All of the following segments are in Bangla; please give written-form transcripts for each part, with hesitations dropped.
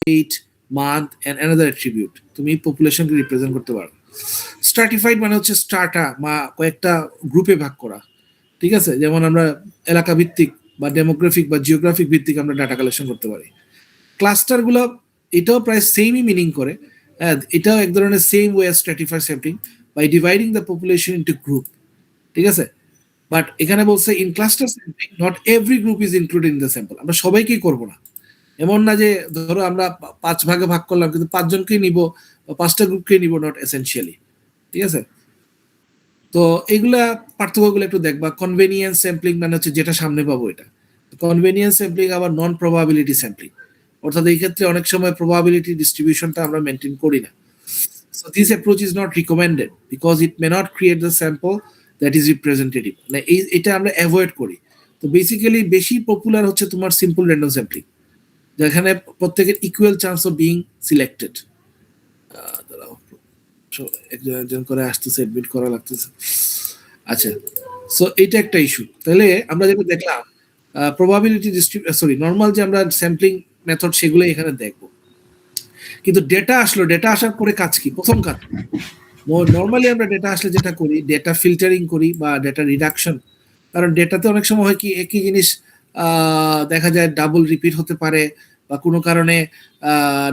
date, month and another attribute তুমি পপুলেশনকে রিপ্রেজেন্ট করতে পারো। স্ট্র্যাটিফাইড মানে হচ্ছে স্ট্রাটা বা কয়েকটা গ্রুপে ভাগ করা, ঠিক আছে? যেমন আমরা এলাকা ভিত্তিক বা ডেমোগ্রাফিক বা জিওগ্রাফিক ভিত্তিক আমরা ডাটা কালেকশন করতে পারি। ক্লাস্টারগুলো এটাও প্রায় সেমই মিনিং করে, এটাও এক ধরনের same way stratify sampling by dividing the population into group, ঠিক আছে? বাট এখানে বলছে in cluster sampling not every group is included in the sample. আমরা সবাইকেই করবো না, এমন না যে ধরো আমরা 5 ভাগে ভাগ করলাম কিন্তু 5 জনকেই নিব বা 5টা গ্রুপকেই নিব, নট এসেনশিয়ালি, ঠিক আছে? তো এগুলা পার্থক্যগুলো একটু দেখবা। কনভেনিয়েন্স স্যাম্পলিং মানে হচ্ছে যেটা সামনে পাবো এটা। কনভেনিয়েন্স স্যাম্পলিং আবার নন প্রবাবিলিটি স্যাম্পলিং, অর্থাৎ এই ক্ষেত্রে অনেক সময় প্রবাবিলিটি ডিস্ট্রিবিউশনটা আমরা মেনটেন করি না। So this approach is not recommended because it may not create the sample that is representative, মানে এটা আমরা অ্যাভয়েড করি। তো বেসিক্যালি বেশি পপুলার হচ্ছে তোমার সিম্পল র্যান্ডম স্যাম্পলিং, যেখানে প্রত্যেকের equal chance of being selected. একজন একজন করে আসতেছে, এডমিট করা লাগতেছে। আচ্ছা, সো এটা একটা ইস্যু। তাহলে আমরা যেটা দেখলাম প্রবাবিলিটি নর্মাল যে আমরা স্যাম্পলিং মেথড সেগুলো এখানে দেখবো, কিন্তু ডেটা আসলো, ডেটা আসার পরে কাজ কি? প্রথম কাজ নর্মালি আমরা ডেটা আসলে যেটা করি ডেটা ফিল্টারিং করি বা ডেটা রিডাকশন। কারণ ডেটাতে অনেক সময় হয় কি একই জিনিস দেখা যায় ডাবল রিপিট হতে পারে বা কোনো কারণে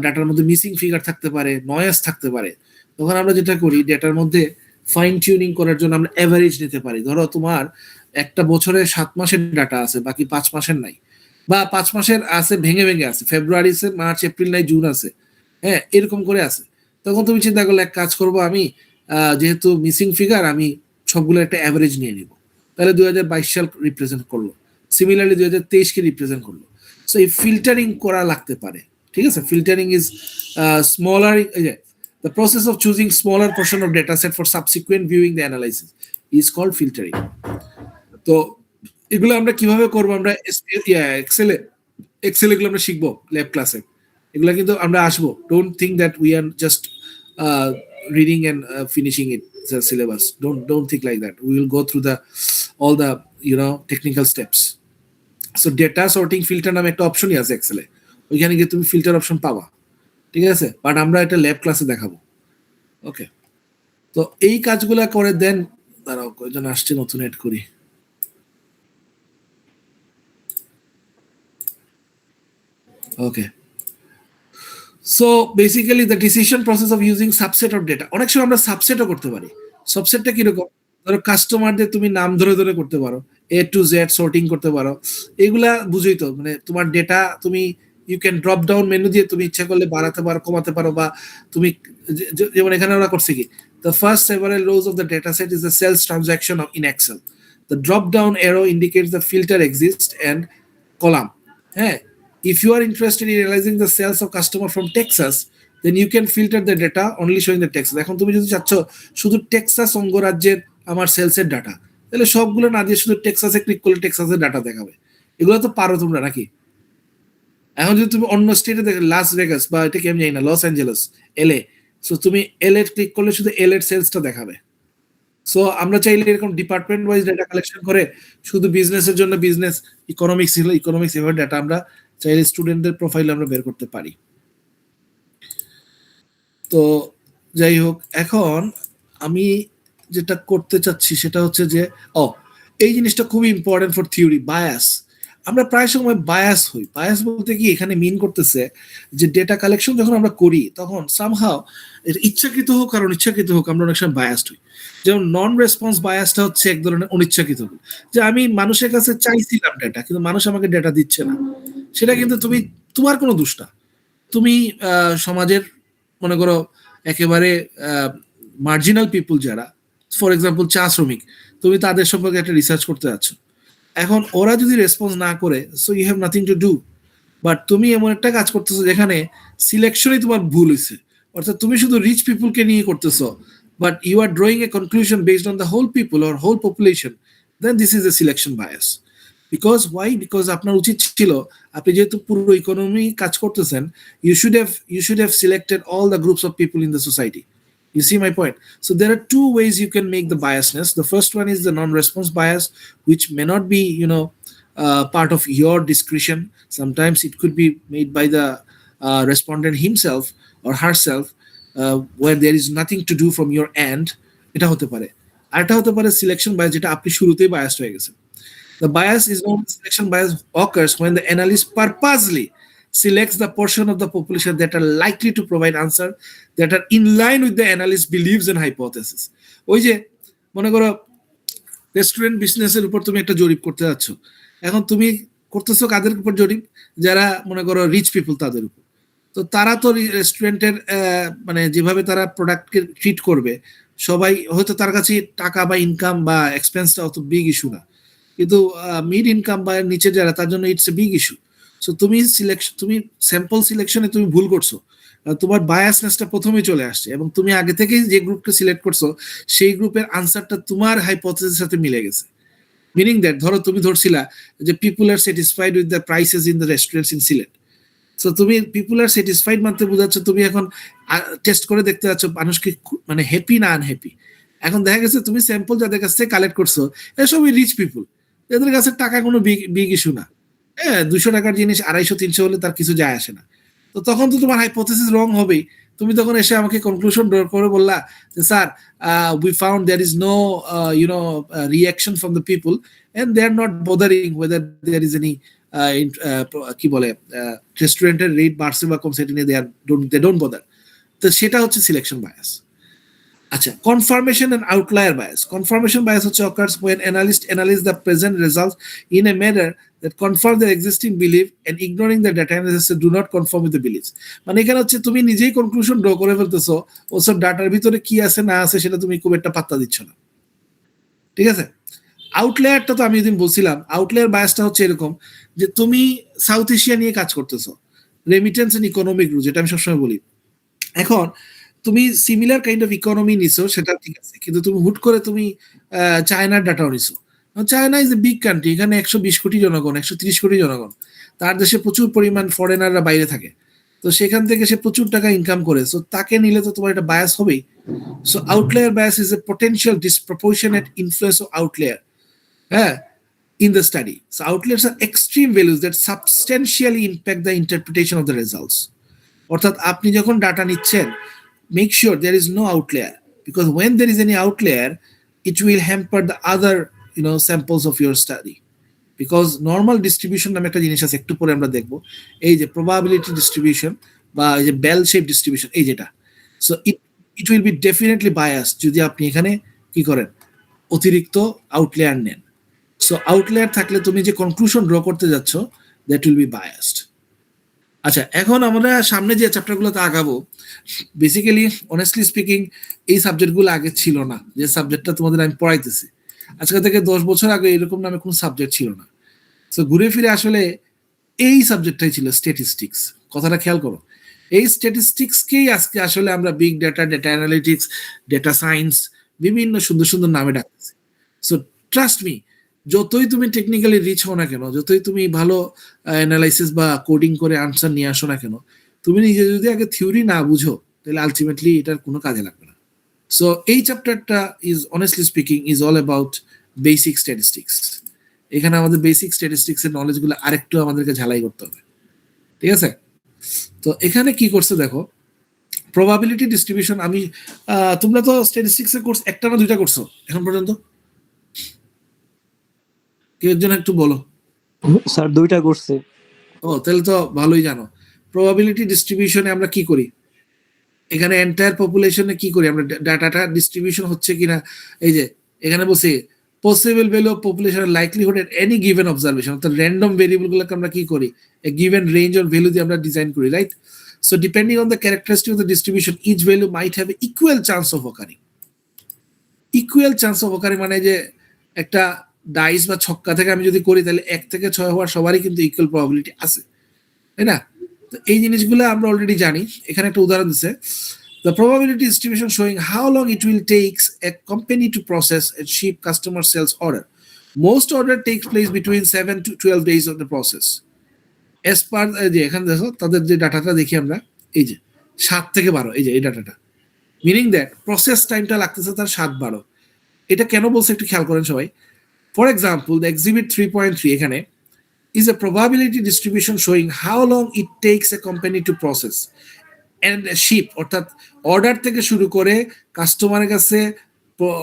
ডাটার মধ্যে মিসিং ফিগার থাকতে পারে, নয়েজ থাকতে পারে। তখন আমরা যেটা করি ডেটার মধ্যে ফাইন টিউনিং করার জন্য আমরা অ্যাভারেজ নিতে পারি। ধরো তোমার একটা বছরে 7 মাসের ডাটা আছে, বাকি 5 মাসের নাই, বা 5 মাসের আছে ভেঙে ভেঙে আছে, ফেব্রুয়ারি মার্চ এপ্রিল নাই জুন আছে, হ্যাঁ এরকম করে আছে। তখন তুমি চিন্তা করলে এক কাজ করবো আমি, যেহেতু মিসিং ফিগার আমি সবগুলো একটা অ্যাভারেজ নিয়ে নিব, তাহলে 2022 সাল রিপ্রেজেন্ট করলো, সিমিলারলি 2023কে রিপ্রেজেন্ট করলো। সো এই ফিল্টারিং করা লাগতে পারে, ঠিক আছে? Filtering is smaller, the process of choosing smaller portion of data set for subsequent viewing the analysis is called filtering. তো এগুলো আমরা কিভাবে করবো? আমরা এক্সেলে এগুলো আমরা শিখবো ল্যাব ক্লাসে, এগুলা কিন্তু আমরা আসবো। Don't think that we are just reading and finishing it the syllabus. Don't think like that. We will go through the all the technical steps. So data sorting filter নামে একটা অপশনই আছে এক্সেলে, ওইখানে গিয়ে তুমি ফিল্টার অপশন পাবা, ঠিক আছে? বাট আমরা এটা ল্যাব ক্লাসে দেখাবো। ওকে, তো এই কাজগুলা করে দেন। দাঁড়াও, কয়জন আসছে নতুন এড করি। Okay, so basically the decision process of using subset of data. অনেক সময় আমরা সাবসেটও করতে পারি। সাবসেটটা কিরকম? ধরো কাস্টমারদের তুমি নাম ধরে ধরে করতে পারো, এ টু জেড সর্টিং করতে পারো, এগুলা বুঝোই তো। মানে তোমার ডেটা তুমি you can drop down menu দিয়ে তুমি ইচ্ছা করলে বাড়াতে পারো, কমাতে পারো, বা তুমি যেমন এখানে ওরা করছে কি, the first several rows of the data set is the sales transaction in Excel. The drop down arrow indicates the filter exist and column. হ্যাঁ, if you are interested in analyzing the sales of customer from Texas, then you can filter the data only showing the Texas. এখন তুমি যদি চাচ্ছ শুধু টেক্সাস অঙ্গরাজ্যের আমার সেলসের ডাটা, তাহলে সবগুলো না দিয়ে শুধু টেক্সাসে ক্লিক করলে টেক্সাসের ডাটা দেখাবে। এগুলো তো পারো তোমরা নাকি? এখন যদি তুমি অন্য স্টেটে দেখো, লাস ভেগাস বা এটা কেমন জানি না, লস অ্যাঞ্জেলস, এলএ, সো তুমি এলএ ক্লিক করলে শুধু এলএর সেলসটা দেখাবে। সো আমরা চাইলে এরকম ডিপার্টমেন্ট ওয়াইজ ডাটা কালেকশন করে শুধু বিজনেসের জন্য বিজনেস, ইকোনমিক্স এভাবে ডাটা আমরা চাইলে স্টুডেন্টদের প্রোফাইল আমরা বের করতে পারি। তো যাই হোক, এখন আমি যেটা করতে চাচ্ছি সেটা হচ্ছে যে এই জিনিসটা খুবই ইম্পর্টেন্ট ফর থিওরি, বায়াস। আমরা প্রায় সময় বায়াস হই। বায়াস বলতে কি এখানে মিন করতেছে যে ডেটা কালেকশন যখন আমরা করি তখন সামহাও ইচ্ছাকৃত হোক আর অনিচ্ছাকৃত হোক আমরা অনেক সময় বায়াসড হই। যেমন নন রেসপন্স বায়াসটা হচ্ছে এক ধরনের অনিচ্ছাকৃত, যে আমি মানুষের কাছে চাইছিলাম ডেটা কিন্তু মানুষ আমাকে ডেটা দিচ্ছে না, সেটা কিন্তু তোমার কোনো দোষ না। তুমি সমাজের মনে করো একেবারে মার্জিনাল পিপল যারা, ফর এক্সাম্পল চা শ্রমিক, তুমি তাদের সম্পর্কে একটা রিসার্চ করতে যাচ্ছ। এখন ওরা যদি রেসপন্স না করে, so you have nothing to do. But তুমি এমন একটা কাজ করতেছো যেখানে সিলেকশনই তোমার ভুল হয়েছে, অর্থাৎ তুমি শুধু রিচ পিপুলকে নিয়ে করতেছো, but you are drawing a conclusion based on the whole people or whole population, then this is a selection bias. Because why? Because আপনার উচিত ছিল, আপনি যেহেতু পুরো ইকোনমি কাজ করতেছেন, you should have selected all the groups of people in the society. You see my point? So there are two ways you can make the biasness. The first one is the non-response bias, which may not be part of your discretion. Sometimes it could be made by the respondent himself or herself where there is nothing to do from your end, এটা হতে পারে। আরেকটা হতে পারে সিলেকশন বায়াস, যেটা আপনি শুরুতেই বায়াসড হয়ে গেছেন। The bias is known as selection bias occurs when the analyst purposely selects the portion of the population that are likely to provide answer that are in line with the analyst's beliefs and hypothesis. ওই যে মনে করো রেস্টুরেন্ট বিজনেসের উপর তুমি একটা জরিপ করতে যাচ্ছ, এখন তুমি করতেছো কাদের উপর জরিপ? যারা মনে করো রিচ পিপল তাদের উপর। তো তারা তো রেস্টুরেন্টের মানে যেভাবে তারা প্রোডাক্টকে ট্রিট করবে, সবাই হয়তো তার কাছে টাকা বা ইনকাম বা এক্সপেন্সটা অত বিগ ইস্যু না, কিন্তু মিড ইনকাম বা নিচে যারা, তার জন্য it's a big issue. So তুমি স্যাম্পল সিলেকশনে তুমি ভুল করছো, তোমার বায়াসনেসটা প্রথমেই চলে আসছে, এবং তুমি আগে থেকেই যে গ্রুপকে সিলেক্ট করছো সেই গ্রুপের আনসারটা তোমার হাইপোথেসিসের সাথে মিলে গেছে। মিনিং দ্যাট, ধরো তুমি ধরছিলা যে people R satisfied with the prices in the restaurants in Sylhet. So তুমি পিপল আর স্যাটিসফাইড মানতে বোঝাচ্ছ তুমি এখন টেস্ট করে দেখতে যাচ্ছ মানুষকে মানে হ্যাপি না আনহ্যাপি। এখন দেখা গেছে তুমি স্যাম্পল যাদের কাছ থেকে কালেক্ট করছো এসবই রিচ পিপল, এদের কাছে টাকা কোনো বিগ ইস্যু না। হ্যাঁ, 200 টাকার জিনিস 250-300 হলে তার কিছু যায় আসে না। তো তখন তো তোমার হাইপোথেসিস রং হবেই। তুমি তখন এসে আমাকে কনক্লুশন ড্র করে বললা যে sir, we found there is no reaction from the people and they are not bothering whether there is any কি বলে রেস্টুরেন্টের রেট বাড়ছে বা কমছে, এটা নিয়ে দে ডোন্ট বোদার। তো সেটা হচ্ছে সিলেকশন বায়াস। আচ্ছা, confirmation and outlier bias. Confirmation bias হচ্ছে occurs when analysts analyze the present results in a manner that confirm their existing belief and ignoring the data analysis do not conform with the beliefs. মানে এখানে হচ্ছে তুমি নিজেই কনক্লুশন ড্র করে ফেলতেছো, ওসব ডাটার ভিতরে কি আছে না আছে সেটা তুমি খুব একটা পাত্তা দিচ্ছ না। ঠিক আছে, আউটলায়ারটা তো আমি যেদিন বলছিলাম, আউটলায়ার বায়াসটা হচ্ছে এরকম যে তুমি সাউথ এশিয়া নিয়ে কাজ করতেছো, রেমিটেন্স এন্ড ইকোনমিক গ্রোথ, যেটা আমি সবসময় বলি। এখন তুমি সিমিলার কাইন্ড অফ ইকোনমি নিছো, সেটা ঠিক আছে, কিন্তু তুমি হুট করে তুমি চায়নার ডাটাও নিছো। China is a big country, এখানে 120 কোটি জনগণ, 130 কোটি জনগণ, তার দেশে প্রচুর পরিমাণ ফরেনাররা বাইরে থাকে, তো সেখান থেকে সে প্রচুর টাকা ইনকাম করে, সো তাকে নিলে তো তোমার একটা বায়াস হবেই। So outlier bias is a potential disproportionate influence of outlier, হ্যাঁ, in the study. So outliers are extreme values that substantially impact the interpretation of the results. অর্থাৎ আপনি যখন ডাটা নিচ্ছেন, make sure there is no outlier, because when there is any outlier it will hamper the other samples of your study. Because normal distribution নামে একটা জিনিস আছে, একটু পরে আমরা দেখব, এই যে probability distribution বা এই যে bell shape distribution, এই যেটা, so it will be definitely biased যদি আপনি এখানে কি করেন, অতিরিক্ত আউটলায়ার নেন। সো আউটলায়ার থাকলে তুমি যে কনক্লুশন ড্র করতে যাচ্ছ দ্যাট উইল বি বায়াসড। আচ্ছা, এখন আমরা সামনে যে চ্যাপ্টারগুলোতে আগাবো, বেসিক্যালি অনেস্টলি স্পিকিং এই সাবজেক্টগুলো আগে ছিল না, যে সাবজেক্টটা তোমাদের আমি পড়াইতেছি। আজকে থেকে 10 বছর আগে এরকম নামে কোনো সাবজেক্ট ছিল না। সো ঘুরে ফিরে আসলে এই সাবজেক্টটাই ছিল স্ট্যাটিস্টিক্স। কথাটা খেয়াল করো, এই স্ট্যাটিস্টিক্সকেই আজকে আসলে আমরা big data, data analytics, data science, বিভিন্ন সুন্দর সুন্দর নামে ডাকতেছি। সো ট্রাস্ট মি, যতই তুমি টেকনিক্যালি রিচ হও না কেন, যতই তুমি ভালো অ্যানালাইসিস বা কোডিং করে আনসার নিয়ে আসো না কেন, তুমি নিজে যদি আগে থিওরি না বুঝো তাহলে আলটিমেটলি এটার কোনো কাজে লাগবে না। সো এই চ্যাপ্টারটা is honestly speaking is all about basic statistics. এখানে আমাদের বেসিক স্ট্যাটিস্টিক্সের নলেজগুলো আরেকটু আমাদেরকে ঝালাই করতে হবে। ঠিক আছে, তো এখানে কি করছে দেখো, প্রবাবিলিটি ডিস্ট্রিবিউশন। আমি তোমরা তো স্ট্যাটিস্টিক্সের কোর্স একটা না দুইটা করছো এখন পর্যন্ত? কেউ একজন একটু বলো। স্যার 2টা করছে। ও, তাহলে তো ভালোই জানো। প্রবাবিলিটি ডিস্ট্রিবিউশনে আমরা কি করি, এখানে এন্টায়ার পপুলেশনে কি করি আমরা, ডাটাটা ডিস্ট্রিবিউশন হচ্ছে কিনা, এই যে এখানে বসে possible value of population likelihood at any given observation, অর্থাৎ র্যান্ডম ভেরিয়েবলগুলোকে আমরা কি করি, a given range or value দিয়ে আমরা ডিজাইন করি, right? So depending on the characteristic of the distribution each value might have equal chance of occurring. Equal chance of occurring মানে যে একটা ডাইস বা ছক্কা থেকে আমি যদি করি তাহলে 1 থেকে 6 হওয়ার সবারই কিন্তু ইকুয়াল প্রবাবিলিটি আছে, তাই না? তো এই জিনিসগুলো আমরা অলরেডি জানি। এখানে একটা উদাহরণ দিচ্ছে, the probability distribution showing how long it will take a company to process a ship customer sales order. Most order takes place between 7 to 12 days of the process. As per যে এখানে দেখো তাদের যে ডাটাটা দেখি আমরা, এই যে 7 থেকে 12, এই যে এই ডাটাটা, মিনিং দ্যাট প্রসেস টাইমটা লাগতেছে তার 7-12। এটা কেন বলছে একটু খেয়াল করেন সবাই। ফর এক্সাম্পল, দ্য এক্সিবিট 3.3 এখানে is a probability distribution showing how long it takes a company to process and ship, অর্থাৎ অর্ডার থেকে শুরু করে কাস্টমারের কাছে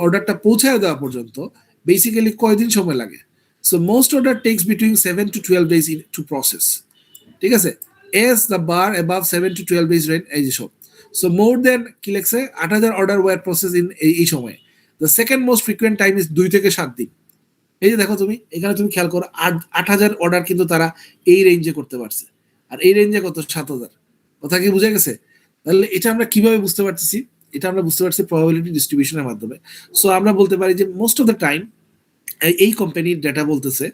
অর্ডারটা পৌঁছায় দেওয়া পর্যন্ত বেসিক্যালি কয়দিন সময় লাগে। So most order takes between 7 to 12 days to process, ঠিক আছে। As the bar above 7 to 12 days range এই যেসব। সো মোর দেন কি লেখছে 8,000 অর্ডার ওয়ার প্রসেস ইন এই সময়ে। The second most frequent time is 2 থেকে 7 দিন। এই যে দেখো তুমি এখানে তুমি খেয়াল করো 8,000 অর্ডার কিন্তু তারা এই রেঞ্জে করতে পারছে, আর এই রেঞ্জে কত 7,000। কথা কি বুঝে গেছে? তাহলে এটা আমরা কিভাবে বুঝতে পারতেছি? এটা আমরা বুঝতে পারছি প্রবাবিলিটি ডিস্ট্রিবিউশনের মাধ্যমে। সো আমরা বলতে পারি যে মোস্ট অফ দ্য টাইম এই কোম্পানির ডেটা বলতেছে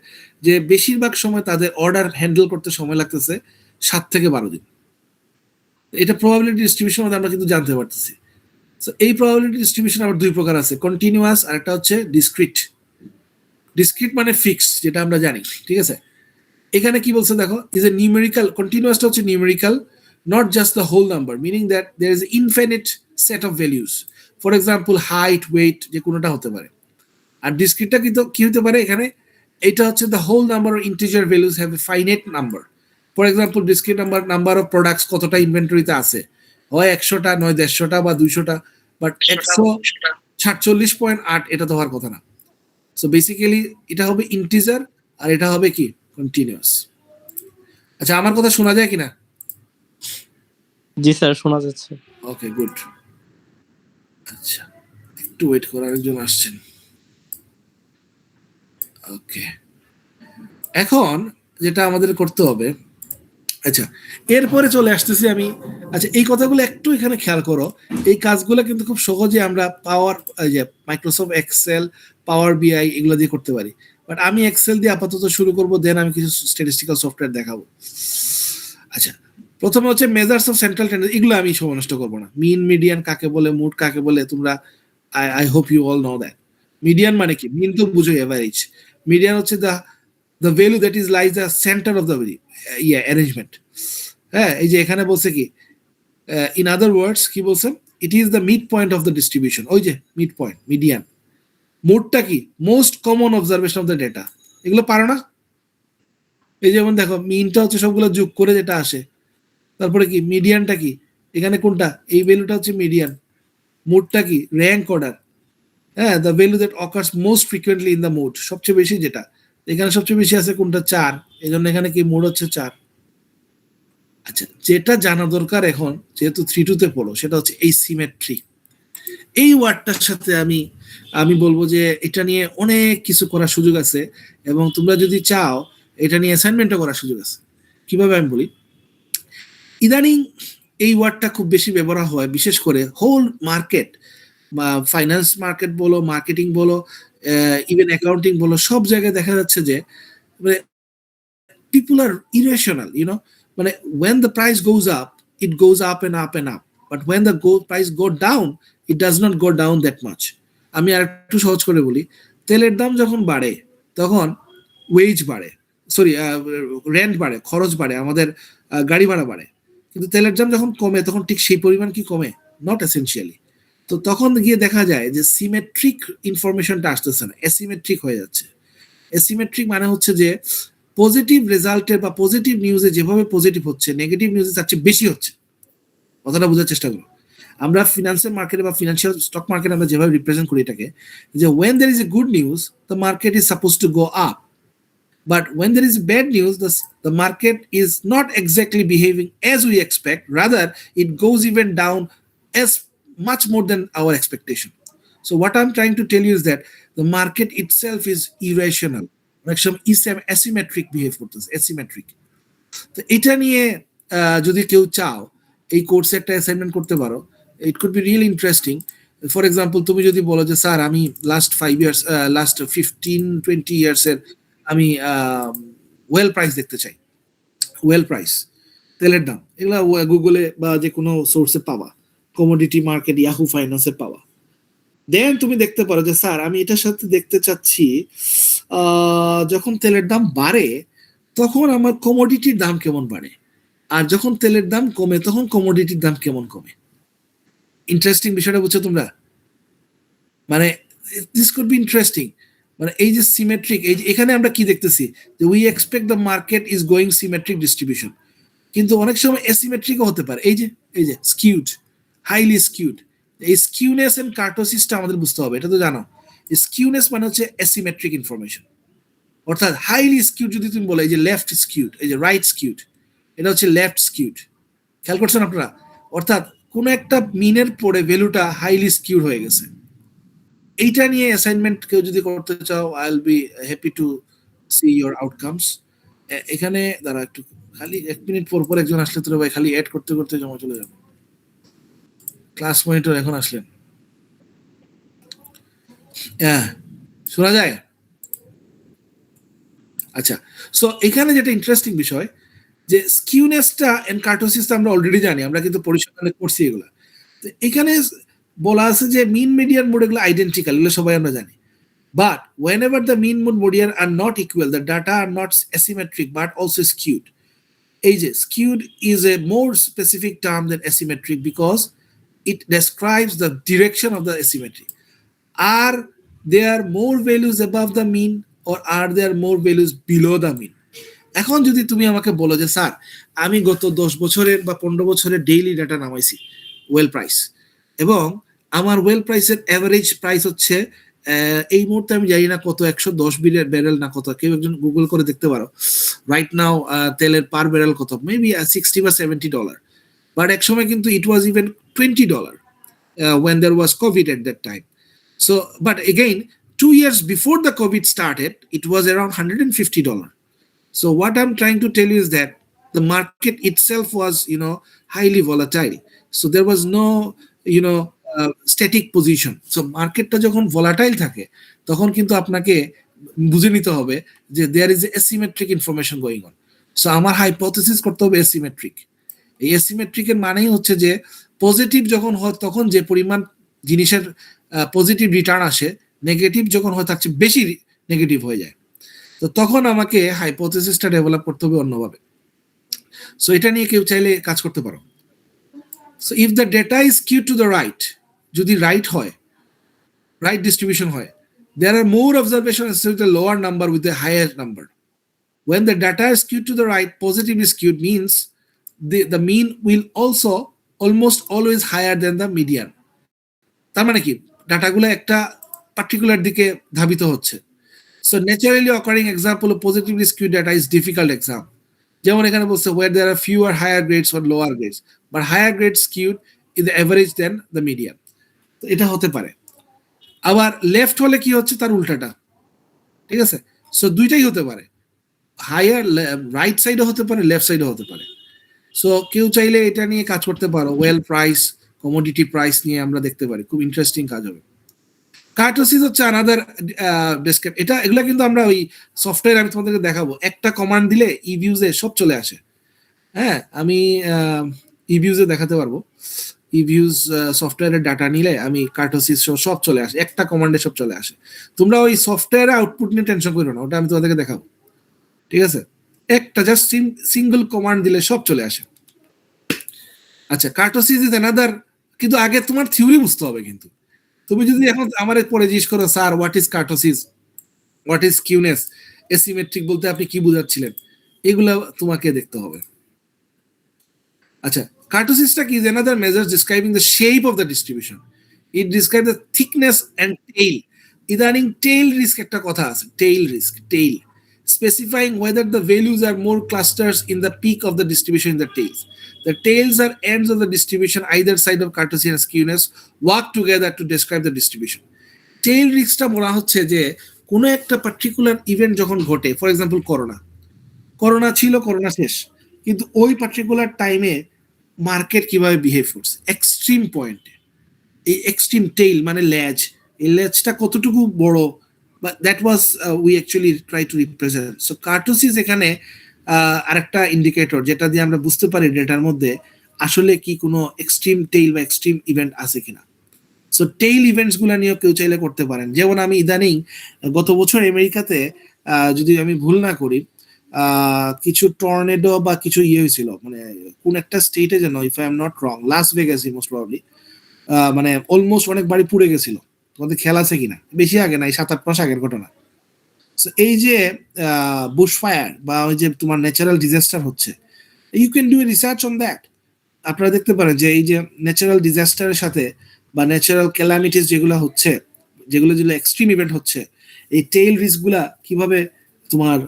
যে বেশিরভাগ সময় তাদের অর্ডার হ্যান্ডেল করতে সময় লাগতেছে 7 থেকে 12 দিন। এটা প্রবাবিলিটি ডিস্ট্রিবিউশন মধ্যে আমরা কিন্তু জানতে পারতেছি। সো এই প্রবাবিলিটি ডিস্ট্রিবিউশন আবার দুই প্রকার আছে, কন্টিনিউয়াস আর একটা হচ্ছে ডিসক্রিট। ডিসক্রিট মানে ফিক্সড, যেটা আমরা জানি, ঠিক আছে। এখানে কি বলছে দেখো, ইজ এ নিউমেরিক্যাল, কন্টিনিউয়াসটা হচ্ছে numerical, not just the whole number, meaning that there is an infinite set of values. For example, height, weight, যে কোনোটা হতে পারে। আর ডিসক্রিটটা কিন্তু কি হতে পারে এখানে, এটা হচ্ছে the whole number of integer values have a finite number. For example, discrete number of products কতটা ইনভেন্টরিতে আছে, হয় 100টা, নয় 150টা বা 200টা, বাট 147.8 এটা তো হওয়ার কথা না। সো বেসিক্যালি এটা হবে ইন্টিজার আর এটা হবে কি কন্টিনিউয়াস। আচ্ছা, আমার কথা শোনা যায় কিনা? জি স্যার, শোনা যাচ্ছে। ওকে, গুড। আচ্ছা, একটু ওয়েট করো, আরেকজন আসছেন। ওকে, এখন যেটা আমাদের করতে হবে, আচ্ছা এরপরে চলে আসতেছি আমি। আচ্ছা, এই কথাগুলো একটু এখানে খেয়াল করো। এই কাজগুলো কিন্তু খুব সহজে আমরা পাওয়ার, যে মাইক্রোসফট এক্সেল, পাওয়ার বিআই এগুলো দিয়ে করতে পারি। বাট আমি এক্সেল দিয়ে আপাতত শুরু করবো, দেন আমি কিছু স্ট্যাটিস্টিক্যাল সফটওয়্যার দেখাবো। আচ্ছা, প্রথমে হচ্ছে মেজার্স অফ সেন্ট্রাল টেন্ডেন্সি, এগুলো আমি সময় নষ্ট করবো না। মিন, মিডিয়ান কাকে বলে, মুড কাকে বলে, তোমরা I hope you all know that. Median মানে কি? মিন তো বুঝো, এভারেজ। মিডিয়ান হচ্ছে the value that is lies the centre of the arrangement. হ্যাঁ, এই যে এখানে বলছে কি, ইন আদার ওয়ার্ডস কি বলছে, it is the mid point of the distribution. ওই যে মিড পয়েন্ট, মিডিয়ান। মুডটা কি? Most common observation of the data. এগুলো পারো না? এই যেমন দেখো, মিনটা হচ্ছে সবগুলো যোগ করে যেটা আসে। তারপরে কি মিডিয়ানটা কি? এখানে কোনটা? এই ভ্যালুটা হচ্ছে মিডিয়ান। মুডটা কি? Rank order. হ্যাঁ, the value that occurs most frequently in the mode, সবচেয়ে বেশি যেটা। এখানে সবচেয়ে বেশি আছে কোনটা? 4। এই জন্য এখানে কি মুড হচ্ছে 4। আচ্ছা, যেটা জানা দরকার এখন, যেহেতু 3-2 তে পড়ো, সেটা হচ্ছে এই সিমেট্রি। এই ওয়ার্ডটার সাথে আমি বলবো যে এটা নিয়ে অনেক কিছু করার সুযোগ আছে, এবং তোমরা যদি চাও এটা নিয়ে অ্যাসাইনমেন্টও করার সুযোগ আছে। কিভাবে আমি বলি, ইদানিং এই ওয়ার্ডটা খুব বেশি ব্যবহার হয়, বিশেষ করে হোল মার্কেট বা ফাইন্যান্স মার্কেট বলো, মার্কেটিং বলো, ইভেন অ্যাকাউন্টিং বলো, সব জায়গায় দেখা যাচ্ছে যে মানে পিপুল আর ইরেশনাল, মানে when the price goes up, it goes up and up and up, but when the price go down, it does not go down that much. আমি আর একটু সহজ করে বলি, তেলের দাম যখন বাড়ে তখন ওয়েজ বাড়ে, সরি রেন্ট বাড়ে, খরচ বাড়ে, আমাদের গাড়ি ভাড়া বাড়ে। কিন্তু তেলের দাম যখন কমে তখন ঠিক সেই পরিমাণ কি কমে? Not essentially. তো তখন গিয়ে দেখা যায় যে সিমেট্রিক ইনফরমেশনটা আসতেছে না, অ্যাসিমেট্রিক হয়ে যাচ্ছে। অ্যাসিমেট্রিক মানে হচ্ছে যে পজিটিভ রেজাল্টের বা পজিটিভ নিউজে যেভাবে পজিটিভ হচ্ছে, নেগেটিভ নিউজে তার চেয়ে বেশি হচ্ছে। কথাটা বোঝার চেষ্টা করো। আমরা ফিনান্সিয়াল মার্কেটে বা ফিনান্সিয়াল স্টক মার্কেটে আমরা যেভাবে রিপ্রেজেন্ট করি এটাকে, যে when there is a good news, the market is supposed to go up. But when there is bad news, the market is not exactly behaving as we expect. Rather, it goes even down as much more than our expectation. So what I'm trying to tell you is that the market itself is irrational. Asymmetric behave করতেছে, asymmetric. তো এটা নিয়ে যদি কেউ চাও এই কোর্সে একটা অ্যাসাইনমেন্ট করতে পারো, it could be really interesting. For example, তুমি যদি বলো যে স্যার আমি লাস্ট 5 ইয়ার্স, লাস্ট 15-20 ইয়ার্সের আমি ওয়েল প্রাইস দেখতে চাই। ওয়েল প্রাইস, তেলের দাম, এগুলা গুগলে বা যে কোনো সোর্সে পাওয়া, কমোডিটি মার্কেট, ইয়াহু ফাইন্যান্সে পাওয়া। দেন তুমি দেখতে পারো যে স্যার আমি এটার সাথে দেখতে চাচ্ছি যখন তেলের দাম বাড়ে তখন আমার কমোডিটির দাম কেমন বাড়ে, আর যখন তেলের দাম কমে তখন কমোডিটির দাম কেমন কমে। ইন্টারেস্টিং বিষয়টা বুঝছো তোমরা? মানে দিস কুড বি ইন্টারেস্টিং। মানে এই যে সিমেট্রিক, এই যে এখানে আমরা কি দেখতেছি যে we expect the market is going symmetric distribution, কিন্তু অনেক সময় এসিমেট্রিকও হতে পারে। এই যে স্কিউড, হাইলি স্কিউড। এই স্কিউনেস এন্ড কার্টোসিসটা আমাদের বুঝতে হবে, এটা তো জানো। স্কিউনেস মানে হচ্ছে অ্যাসিমেট্রিক ইনফরমেশন, অর্থাৎ হাইলি স্কিউড যদি তুমি বলো, এই যে লেফট স্কিউড, এই যে রাইট স্কিউড, এটা হচ্ছে লেফট স্কিউড। খেয়াল করছেন আপনারা? অর্থাৎ কোন একটা মিনের পরে ভ্যালুটা হাইলি স্কিউড হয়ে গেছে। এইটা নিয়ে অ্যাসাইনমেন্ট কেউ যদি করতে চাও, I will be happy to C your outcomes. এখানে দাঁড়া একটু, খালি 1 মিনিট পর পর একজন আসলে তোরা ভাই খালি অ্যাড করতে করতে জমা চলে যাবে। ক্লাস মনিটর এখন আসলেন, হ্যাঁ শোনা যায়? আচ্ছা, সো এখানে যেটা ইন্টারেস্টিং বিষয় যে স্কিউনেসটা এন্ড কার্টোসিসটা আমরা অলরেডি জানি, আমরা কিন্তু পরিসংখ্যানে করছি এগুলা। তো এখানে বলা আছে যে মিন মিডিয়ান মোড এগুলো আইডেন্টিক্যাল, এগুলো সবাই আমরা জানি। But whenever the mean mode median are not equal, the data are not asymmetric but also skewed. Skewed is a more specific term than asymmetric because it describes the direction of the asymmetry. Are there more values above the mean or are there more values below the mean? এখন যদি তুমি আমাকে বলো যে স্যার আমি গত 10 বছরের বা 15 বছরের ডেইলি ডাটা নামাইছি ওয়েল প্রাইস, এবং আমার ওয়েল প্রাইসের অ্যাভারেজ প্রাইস হচ্ছে এই মুহূর্তে আমি জানি না কত, 110 ব্যারেল না কত, কেউ একজন গুগল করে দেখতে পারো রাইট নাও তেলের পার ব্যারেল কত, মেবি $60 বা $70, বাট এক সময় কিন্তু ইট ওয়াজ even $20 when there was COVID at that time. So but again 2 years before the COVID started it was around $150. So what I'm trying to tell you is that the market itself was, highly volatile. So there was no, static position. So marketটা যখন volatile থাকে তখন কিন্তু আপনাকে বুঝে নিতে হবে যে there is asymmetric information going on. So আমার hypothesis করতে হবে asymmetric. এই asymmetric এর মানেই হচ্ছে যে পজিটিভ যখন হয় তখন যে পরিমাণ জিনিসের পজিটিভ রিটার্ন আসে, নেগেটিভ যখন হয় তার চেয়ে বেশি নেগেটিভ হয়ে যায়। তো তখন আমাকে হাইপোথেসিসটা ডেভেলপ করতে হবে অন্যভাবে। সো এটা নিয়ে কেউ চাইলে কাজ করতে পারো। So if the data is skewed to the right, যদি রাইট হয়, রাইট ডিস্ট্রিবিউশন হয়, there are more observations with a lower number with a higher number. When the data is skewed to the right, positively skewed means the mean will also almost always higher than the median. তার মানে কি ডাটাগুলো একটা পার্টিকুলার দিকে ধাবিত হচ্ছে। So naturally occurring example of positively skewed data is difficult exam. যেমন এখানে বলছে where there are fewer higher grades or lower grades, but higher grades skewed is the average than the median. তো এটা হতে পারে। আবার লেফট হলে কি হচ্ছে তার উল্টাটা, ঠিক আছে? সো দুইটাই হতে পারে, হায়ার রাইট সাইডও হতে পারে, লেফট সাইডও হতে পারে। সো কেউ চাইলে এটা নিয়ে কাজ করতে পারো, ওয়েল প্রাইস, কমোডিটি প্রাইস নিয়ে আমরা দেখতে পারি, খুব ইন্টারেস্টিং কাজ হবে। কার্টোসিস হচ্ছে আনাদার ডেসক্রিপ, এগুলা কিন্তু আমরা ওই সফটওয়্যার আমি তোমাদেরকে দেখাবো, একটা কমান্ড দিলে ইভিউজে সব চলে আসে। হ্যাঁ, আমি ইভিউজে দেখাতে পারবো, ইভিউজ সফটওয়্যারের ডাটা নিলে আমি কার্টোসিস সব চলে আসে, একটা কমান্ডে সব চলে আসে। তোমরা ওই সফটওয়্যারে আউটপুট নিয়ে টেনশন করো না, ওটা আমি তোমাদেরকে দেখাবো, ঠিক আছে? একটা জাস্ট সিঙ্গল কমান্ড দিলে সব চলে আসে। আচ্ছা, কার্টোসিস ইজ অ্যানাদার, কিন্তু আগে তোমার থিওরি বুঝতে হবে। কিন্তু তুমি যদি এখন আমার পরে জিজ্ঞেস করো sir what is kurtosis, what is skewness, asymmetric বলতে আপনি কি বোঝাচ্ছিলেন, এগুলো তোমাকে দেখতে হবে। আচ্ছা, কার্টোসিসটা কি? Is another measure describing the shape of the distribution. It describe the thickness and tail. ইদানিং টেইল রিস্ক একটা কথা আছে, tail risk, tail specifying whether the values are more clusters in the peak of the distribution in the tails. The tails are ends of the distribution, either side of Cartesian skewness work together to describe the distribution. Tail riskটা বলা হচ্ছে যে কোনো একটা পার্টিকুলার ইভেন্ট যখন ঘটে, ফর এক্সাম্পল করোনা ছিল, করোনা শেষ, কিন্তু ওই পার্টিকুলার টাইমে মার্কেট কিভাবে বিহেভ করছে এক্সট্রিম পয়েন্টে, এই এক্সট্রিম টেইল মানে লেজ, এই লেজটা কতটুকু বড়, but that was we actually try to represent. So kurtosis এখানে আরেকটা ইন্ডিকেটর যেটা দিয়ে আমরা বুঝতে পারি ডেটার মধ্যে আসলে কি কোনো এক্সট্রিম টেইল বা এক্সট্রিম ইভেন্ট আছে কিনা। সো টেইল ইভেন্টস গুলা নিয়েও কেউ চাইলে করতে পারেন। যেমন আমি ইদানিং গত বছর আমেরিকাতে যদি আমি ভুল না করি কিছু টর্নেডো বা কিছু হয়েছিল, মানে কোন একটা স্টেটে যেন, if I am not wrong, Las Vegas most probably, মানে অলমোস্ট অনেক বাড়ি পুড়ে গেছিল। তোমাদের খেয়াল আছে কিনা? বেশি আগে নাই, 7-8 মাস আগের ঘটনা। সো এই যে বুশ ফায়ার বা ওই যে তোমার ন্যাচারাল ডিজাস্টার হচ্ছে, you can do a research on that. আপনারা দেখতে পারেন যে এই যে ন্যাচারাল ডিজাস্টারের সাথে বা ন্যাচারাল ক্যালামিটিস যেগুলো হচ্ছে, যেগুলো এক্সট্রিম ইভেন্ট হচ্ছে, এই টেইল রিস্ক গুলা কিভাবে তোমার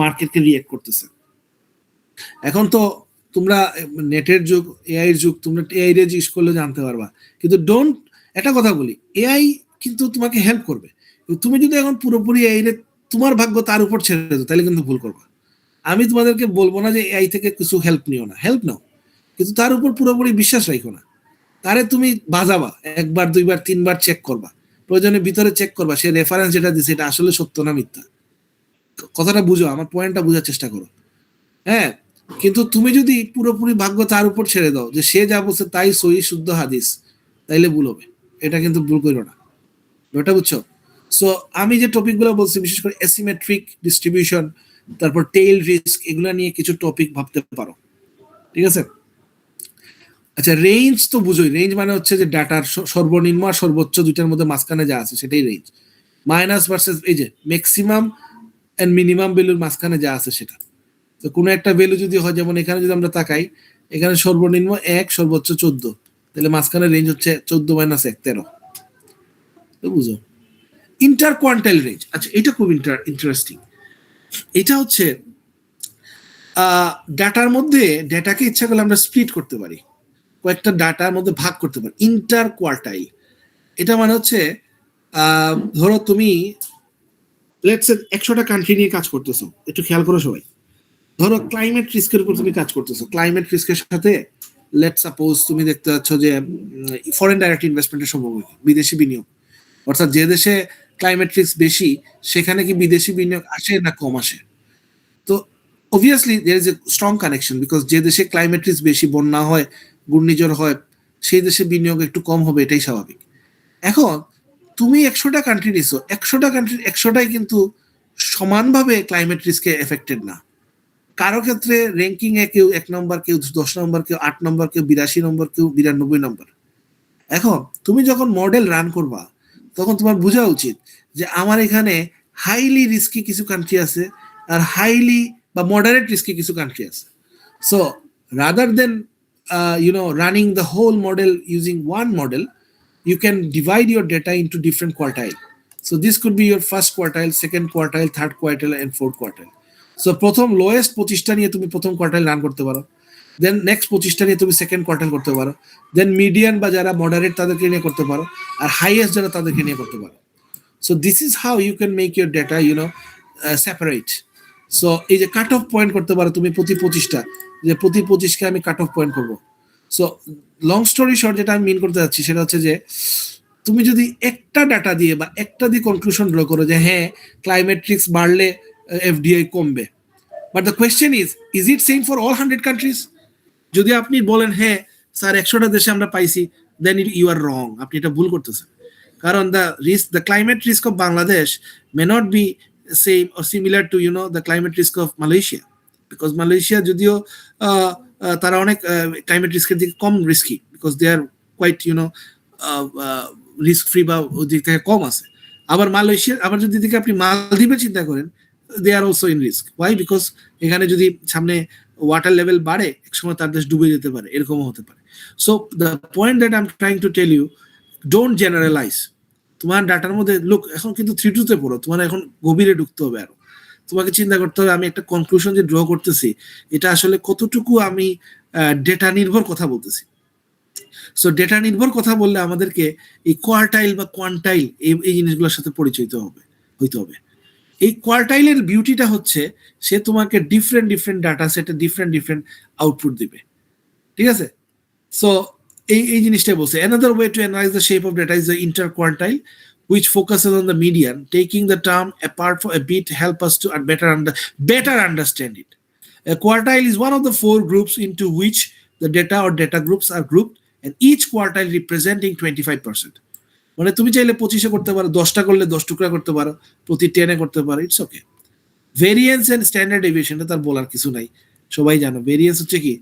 মার্কেটকে রিয়েক্ট করতেছে। এখন তো তোমরা নেটের যুগ, এআই এর যুগ, তোমরা এআই রে জিজ্ঞেস করলে জানতে পারবা। কিন্তু ডোন্ট, একটা কথা বলি, এআই কিন্তু তোমাকে হেল্প করবে। তুমি যদি এখন পুরোপুরি এআই রে তোমার ভাগ্য তার উপর ছেড়ে দাও, তাহলে কিন্তু ভুল করবা। আমি তোমাদেরকে বলবো না যে এআই থেকে কিছু হেল্প নিও না, হেল্প নাও, কিন্তু তার উপর পুরোপুরি বিশ্বাস রাখো না। তারে তুমি বাজাবা, একবার দুইবার তিনবার চেক করবা, প্রয়োজনে ভিতরে চেক করবা সে রেফারেন্স যেটা দিছে এটা আসলে সত্য না মিথ্যা। কথাটা বুঝো, আমার পয়েন্টটা বোঝার চেষ্টা করো। হ্যাঁ, কিন্তু তুমি যদি পুরোপুরি ভাগ্য তার উপর ছেড়ে দাও যে সে যা বলছে তাই সহি শুদ্ধ হাদিস, তাইলে ভুল হবে। এটা কিন্তু ভুল করো না, ওটা বুঝছো? সো আমি যে টপিকগুলো বলছি, বিশেষ করে অ্যাসিমেট্রিক ডিস্ট্রিবিউশন, তারপর টেইল রিস্ক, এগুলো নিয়ে কিছু টপিক ভাবতে পারো, ঠিক আছে? আচ্ছা, রেঞ্জ তো বুঝোই, রেঞ্জ মানে হচ্ছে যে ডাটার সর্বনিম্ন আর সর্বোচ্চ দুইটার মধ্যে মাঝখানে যা আছে সেটাই রেঞ্জ। মাইনাস ভার্সেস এই যে ম্যাক্সিমাম এন্ড মিনিমাম ভ্যালুর মাঝখানে যা আছে সেটা। তো কোনো একটা ভ্যালু যদি হয়, যেমন এখানে যদি আমরা তাকাই, এখানে সর্বনিম্ন 1, সর্বোচ্চ 14, তাহলে মাঝখানে রেঞ্জ হচ্ছে 14 - 1 13। তো বুঝো ইন্টার কোয়ান্টাইল রেঞ্জ। আচ্ছা, এটা খুব ইন্টারেস্টিং। এটা হচ্ছে ডাটার মধ্যে, ডাটাকে ইচ্ছা করলে আমরা স্প্লিট করতে পারি, কয়েকটা ডাটার মধ্যে ভাগ করতে পারি। ইন্টার কোয়ার্টাইল, এটা মানে হচ্ছে ধরো তুমি লেটস সে 100টা কান্ট্রি নিয়ে কাজ করতেছো, একটু খেয়াল করো সবাই। ধরো ক্লাইমেট রিস্কের উপর তুমি কাজ করতেছো, ক্লাইমেট রিস্কের সাথে লেটস সাপোজ তুমি দেখতে পাচ্ছ যে ফরেন ডাইরেক্ট ইনভেস্টমেন্টের সম্ভাবনা, বিদেশি বিনিয়োগ, অর্থাৎ যে দেশে ক্লাইমেট রিস্ক বেশি সেখানে কি বিদেশি বিনিয়োগ আসে না কম আসে। তো obviously there is a strong connection, because যে দেশে ক্লাইমেট রিস্ক বেশি, বন্যা হয়, ঘূর্ণিঝড় হয়, সেই দেশে বিনিয়োগ একটু কম হবে, এটাই স্বাভাবিক। এখন তুমি 100টা কান্ট্রি নিছো, 100টা কান্ট্রি 100টাই কিন্তু সমানভাবে ক্লাইমেট রিস্কে এফেক্টেড না। কারো ক্ষেত্রে র্যাঙ্কিং এ কেউ 1 নম্বর, কেউ 10 নম্বর, কেউ 8 নম্বর, কেউ 82 নম্বর, কেউ 92 নম্বর। এখন তুমি যখন মডেল রান করবা, তখন তোমার বোঝা উচিত যে আমার এখানে হাইলি রিস্কি কিছু কান্ট্রি আছে আর হাইলি বা মডারেট রিস্কি কিছু কান্ট্রি আছে। So rather than running the whole model using one model, you can divide your data into different quartile. So this could be your first quartile, second quartile, third quartile and fourth quartile. So প্রথম লোয়েস্ট 25টা নিয়ে তুমি প্রথম কোয়ার্টাইল রান করতে পারো, দেন নেক্সট 25টা নিয়ে তুমি সেকেন্ড কোয়ার্টাইল করতে পারো, দেন মিডিয়ান বা যারা মডারেট তাদেরকে নিয়ে করতে পারো, আর হাইয়েস্ট যারা তাদেরকে নিয়ে করতে পারো। So this is how you can make your data separate. So এই যে কাট অফ পয়েন্ট করতে পারো তুমি প্রতি 25টা, যে প্রতি 25কে আমি কাট অফ পয়েন্ট করবো। সো লং স্টোরি শর্ট, যেটা আমি মিন করতে যাচ্ছি সেটা হচ্ছে যে তুমি যদি একটা ডাটা দিয়ে বা একটা দিয়ে কনক্লুশন ড্র করো যে হ্যাঁ ক্লাইমেট রিস্ক বাড়লে এফডিআই কমবে, but the question is it same for all 100 countries? যদি আপনি বলেন হ্যাঁ স্যার 100টা দেশে আমরা পাইছি, দেন ইউ আর রং, আপনি এটা ভুল করতেছেন। কারণ the climate risk of Bangladesh may not be same or similar to the climate risk of Malaysia, because Malaysia যদিও তারা অনেক ক্লাইমেট রিস্কের দিকে কম risky, because they are quite risk free বা ওই দিক থেকে কম আছে। আবার মালয়েশিয়া, আবার যদি দিকে আপনি মালদ্বীপের চিন্তা করেন, they are also in risk. Why? Because এখানে যদি সামনে ওয়াটার লেভেল বাড়ে, এক সময় তার দেশ ডুবে যেতে পারে, এরকমও হতে পারে। So the point that I am trying to tell you, don't generalise. তোমার ডাটার মধ্যে লুক, এখন কিন্তু 3-2 তে পড়ো, তোমার এখন গভীরে ঢুকতে হবে। আরো তোমাকে চিন্তা করতে হবে আমি একটা কনক্লুশন যে ড্র করতেছি, এটা আসলে কতটুকু আমি ডেটা নির্ভর কথা বলতেছি। সো ডেটা নির্ভর কথা বললে আমাদেরকে এই কোয়ার্টাইল বা কোয়ান্টাইল এই জিনিসগুলোর সাথে পরিচিত হইতে হবে। এই কোয়ার্টাইলের বিউটিটা হচ্ছে সে তোমাকে ডিফারেন্ট ডাটা সেটে ডিফারেন্ট আউটপুট দিবে, ঠিক আছে? সো এই জিনিসটাই বলছে। Another way to analyze the shape of data is the interquartile, which focuses on the median. Taking the term apart for a bit help us to better understand it. A quartile is one of the 4 groups into which the data or data groups are grouped, and each quartile representing 25%. মানে তুমি চাইলে 25-এ করতে পারো, 10টা করলে 10 টুকরা করতে পারো, প্রতি 10-এ করতে পারো, it's okay. Variance and standard deviation, তার বলার কিছু নাই, সবাই জানো। ভেরিয়েন্স হচ্ছে কি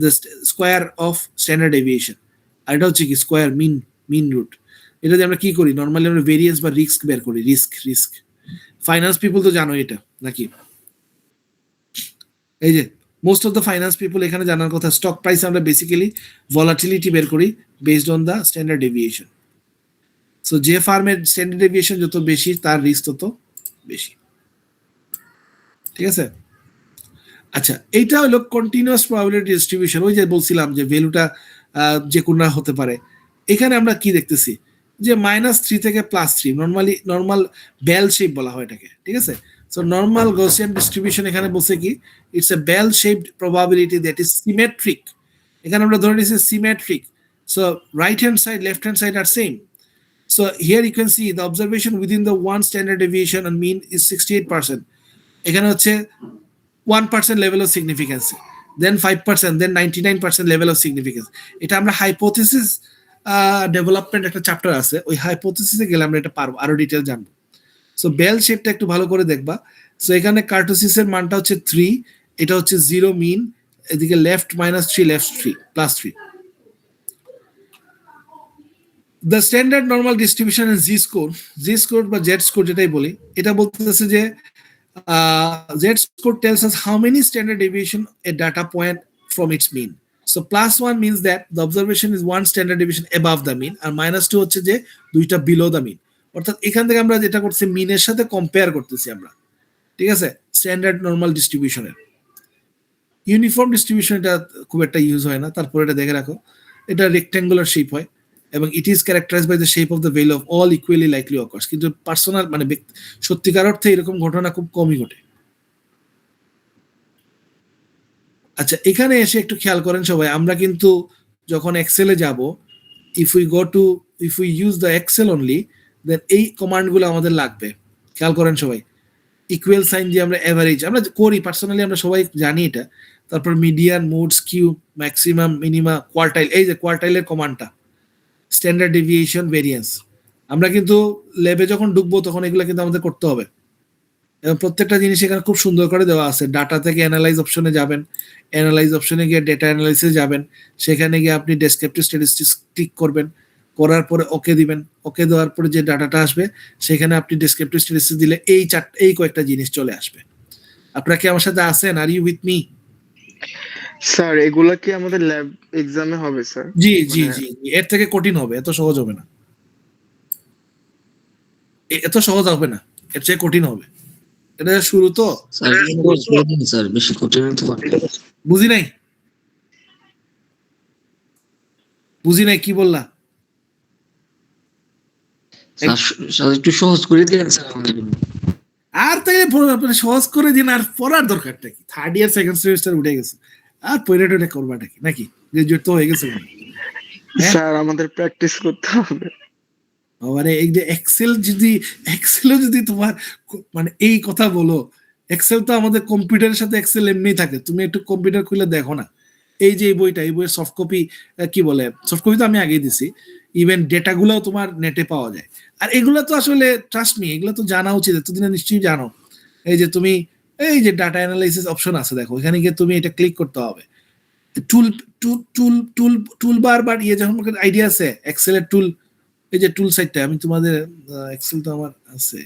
the square of standard deviation, আর এটা হচ্ছে কি স্কোয়ার মিন রুট। এটা দিয়ে আমরা কি করি, নর্মালি আমরা ভেরিয়েন্স বা রিস্ক বের করি, রিস্ক। ফাইন্যান্স পিপল তো জানো এটা নাকি? এই যে most of the finance people এখানে জানার কথা, স্টক প্রাইস আমরা বেসিক্যালি ভলাটিলিটি বের করি based on the standard deviation. So যে ফার্মের স্ট্যান্ডার্ড ডেভিয়েশন যত বেশি তার রিস্ক তত বেশি, ঠিক আছে? আচ্ছা, এইটা হলো কন্টিনিউয়াস প্রবাবিলিটি ডিস্ট্রিবিউশন। ওই যে বলছিলাম যে ভ্যালুটা যে কোনো হতে পারে। এখানে আমরা কি দেখতেছি যে -3 থেকে +3, নর্মাল বেল শেপ বলা হয় এটাকে, ঠিক আছে? সো নর্মাল গসিয়ান ডিস্ট্রিবিউশন এখানে বলছে কি, it's a bell shaped probability that is symmetric. এখানে আমরা ধরে নিচ্ছি symmetric. So right hand side, left hand side আর same. So here you can see the observation within the one standard deviation and mean is 68%. এখানে হচ্ছে 1% level of significance, then 5%, then 99% level of significance. এটা আমরা হাইপোথিসিস ডেভেলপমেন্ট একটা চ্যাপ্টার আছে, ওই হাইপোথিসিসে গেলে আমরা এটা পারবো, আরো ডিটেল জানবো। সো বেল শেপটা একটু ভালো করে দেখবা। সো এখানে কার্টোসিসের মানটা হচ্ছে 3, এটা হচ্ছে 0 মিন, এদিকে left -3, left 3, +3। The standard normal distribution Z score বা জেড স্কোর যেটাই বলি, এটা বলতেছে যে Z score tells us how many standard deviation a data point from its mean. So +1 means that the observation is 1 standard deviation above the mean, আর -2 হচ্ছে যে 2টা বিলো দ্য মিন। অর্থাৎ এখান থেকে আমরা যেটা করছি মিনের সাথে কম্পেয়ার করতেছি আমরা, ঠিক আছে? স্ট্যান্ডার্ড নর্মাল ডিস্ট্রিবিউশনের ইউনিফর্ম ডিস্ট্রিবিউশন এটা খুব একটা ইউজ হয় না। তারপর এটা দেখে রাখো, এটা রেক্ট্যাঙ্গুলার শেপ হয় এবং it is characterised by the shape of the value of all equally likely occurs. কিন্তু পার্সোনাল মানে সত্যিকার অর্থে এরকম ঘটনা খুব কমই ঘটে। আচ্ছা, এখানে এসে একটু খেয়াল করেন সবাই, আমরা কিন্তু যখন এক্সেলে যাব, if we use the Excel only, then এই কমান্ডগুলো আমাদের লাগবে। খেয়াল করেন সবাই, ইকুয়াল সাইন দিয়ে আমরা এভারেজ আমরা করি পার্সোনালি, আমরা সবাই জানি এটা। তারপর median, mode, skew, maximum, minima, quartile, এই যে কোয়ার্টাইলের কমান্ডটা, স্ট্যান্ডার্ড ডেভিয়েশন, ভেরিয়েন্স, আমরা কিন্তু ল্যাবে যখন ঢুকবো তখন এগুলো কিন্তু আমাদের করতে হবে। এবং প্রত্যেকটা জিনিস এখানে খুব সুন্দর করে দেওয়া আছে। ডাটা থেকে অ্যানালাইজ অপশনে যাবেন, অ্যানালাইজ অপশনে গিয়ে ডেটা অ্যানালাইসিসে যাবেন, সেখানে গিয়ে আপনি ডেসক্রিপটিভ স্ট্যাটিস্টিক্স ক্লিক করবেন, করার পরে ওকে দিবেন। ওকে দেওয়ার পরে যে ডাটাটা আসবে সেখানে আপনি ডেসক্রিপটিভ স্ট্যাটিস্টিক্স দিলে এই কয়েকটা জিনিস চলে আসবে। আপনারা কি আমার সাথে আছেন? Are you with me? Sir এগুলা কি আমাদের ল্যাব এক্সামে হবে স্যার? জি জি জি, এর থেকে কঠিন হবে, এত সহজ হবে না, এত সহজ হবে না, এর চেয়ে কঠিন হবে। এটা শুরু তো স্যার, বেশি কঠিন হতে পারে। বুঝি নাই কি বললা? স্যার একটু সহজ করে দিলেন স্যার আমাদের। আর তাই সহজ করে দিন, আর পড়ার দরকারটা কি? থার্ড ইয়ার সেকেন্ড সেমিস্টার উঠে গেছে, আর পড়াটা করবাটা কি নাকি? গ্রাজুয়েট তো হয়ে গেছে। স্যার আমাদের প্র্যাকটিস করতে হবে। মানে এই যে এক্সেলও যদি তোমার মানে এই কথা বলো, এক্সেল তো আমাদের কম্পিউটারের সাথে এক্সেল এমনি থাকে। তুমি একটু কম্পিউটার খুলে দেখো না, এই যে এই বইয়ের সফট কপি, কি বলে, সফট কপি তো আমি আগেই দিছি, ইভেন ডেটাগুলোও তোমার নেটে পাওয়া যায়। আর এগুলো তো আসলে ট্রাস্ট মি, এগুলো তো জানা উচিত, এতদিনে নিশ্চয়ই জানো। এই যে তুমি এই যে ডাটা অ্যানালাইসিস অপশন আছে, দেখো এখানে গিয়ে তুমি এটা ক্লিক করতে হবে। টুলবার বা যখন আইডিয়া আছে এক্সেলের টুল, এই যে টুল সাইটটা, আমি তোমাদের এক্সেল তো আমার আছে।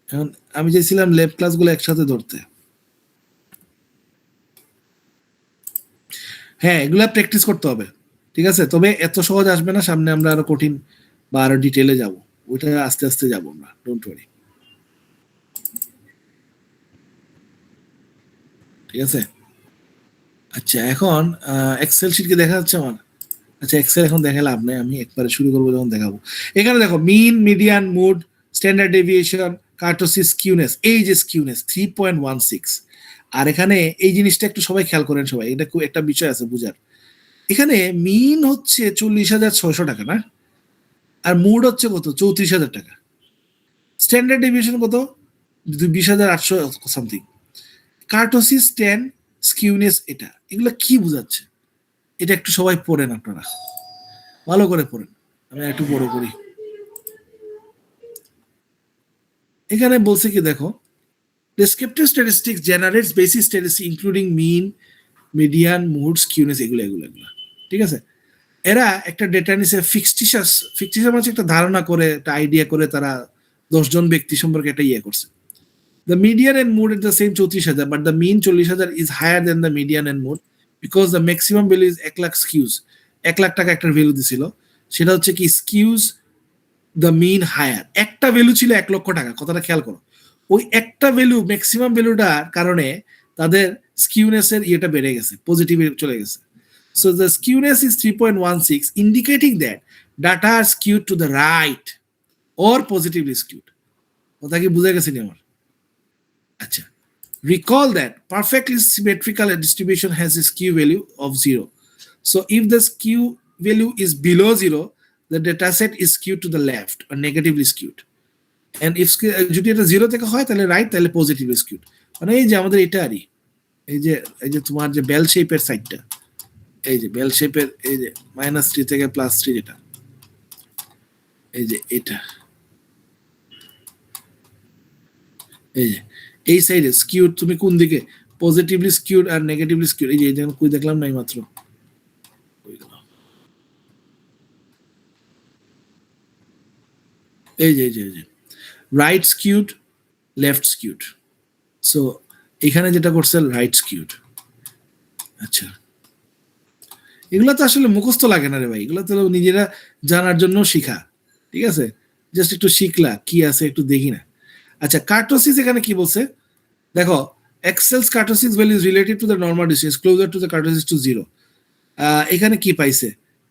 এখন আমি চাইছিলাম ল্যাব ক্লাসগুলো একসাথে ধরতে। হ্যাঁ, এগুলা প্র্যাকটিস করতে হবে, ঠিক আছে? তবে এত সহজ আসবে না, সামনে আমরা আরো কঠিন বা আরো ডিটেলে যাব, ওইটা আস্তে আস্তে যাবো আমরা, ডোন্ট ওয়ারি, ঠিক আছে? আচ্ছা, এখন এক্সেল শিট কি দেখা যাচ্ছে আমার? আচ্ছা, এক্সেল এখন দেখে লাভ নাই, আমি একবারে শুরু করবো যখন দেখাবো। এখানে দেখো mean, median, mode, standard deviation, kurtosis, skewness, এই যে স্কিউনেস 3.16। আর এখানে এই জিনিসটা একটু সবাই খেয়াল করেন সবাই, এটা খুব একটা বিষয় আছে বুঝার। এখানে মিন হচ্ছে 40,600 টাকা না, আর মোড হচ্ছে কত? 34,000 টাকা। স্ট্যান্ডার্ড ডেভিয়েশন কত? 20,800 সামথিং। কার্টোসিস 10, স্কিউনেস এটা, এগুলো কি বোঝাচ্ছে? এটা একটু সবাই পড়েন, আপনারা ভালো করে পড়েন, আমি একটু বড় করি। এখানে বলছে কি দেখো, descriptive statistics generates basic statistics including mean, median, mode, skewness, এগুলো, ঠিক আছে? এরা একটা ডেটা নিছে ফিক্সটিশাস মানে একটা ধারণা করে, একটা আইডিয়া করে তারা 10 জন ব্যক্তি সম্পর্কে একটা ইয়ে করছে। The median and mode at the same 34,000, but the mean 40,000 is higher than the median and mode because the maximum value is 1 lakh skews. 1 lakh টাকা একটা ভ্যালু দিছিল, সেটা হচ্ছে কি skews the mean higher. একটা ভ্যালু ছিল 1 লক্ষ টাকা, কথাটা খেয়াল করো। ওই একটা ভ্যালু ম্যাক্সিমাম ভ্যালুটার কারণে তাদের স্কিউনেস এর ইয়েটা বেড়ে গেছে, পজিটিভে চলে গেছে। So the skewness is 3.16, indicating that data are skewed to the right or positively skewed. কথা কি বুঝে গেছে নি আমার? আচ্ছা, recall that perfectly symmetrical distribution has a skew value of 0. So if the skew value is below 0, the data set is skewed to the left or negatively skewed. And if যদি এটা 0 থেকে হয় তাহলে রাইট, তাহলে পজিটিভলি skewed. মানে এই যে আমাদের এটা আরই এই যে তোমার যে বেল শেপের সাইডটা, এই যে বেল শেপের এই যে -3 থেকে +3 যেটা, এই যে এটা, এই যে এই সাইডে স্কিউড তুমি কোন দিকে, পজিটিভলি স্কিউড আর নেগেটিভলি স্কিউড। এই যে এটা কই দেখলাম নাই মাত্র, এই যে right skewed, left skewed. So এখানে যেটা করছে রাইট স্কিউড। আচ্ছা, এগুলো তো আসলে মুখস্থ লাগে না রে ভাই, এগুলো তো নিজেরা জানার জন্য শিখা, ঠিক আছে? জাস্ট একটু শিখলা কি আছে একটু দেখি না। আচ্ছা, কার্টোসিস এখানে কি বলছে দেখো, Excel's kurtosis value is related to the normal distance closer to the kurtosis to 0। এখানে কি পাইছে,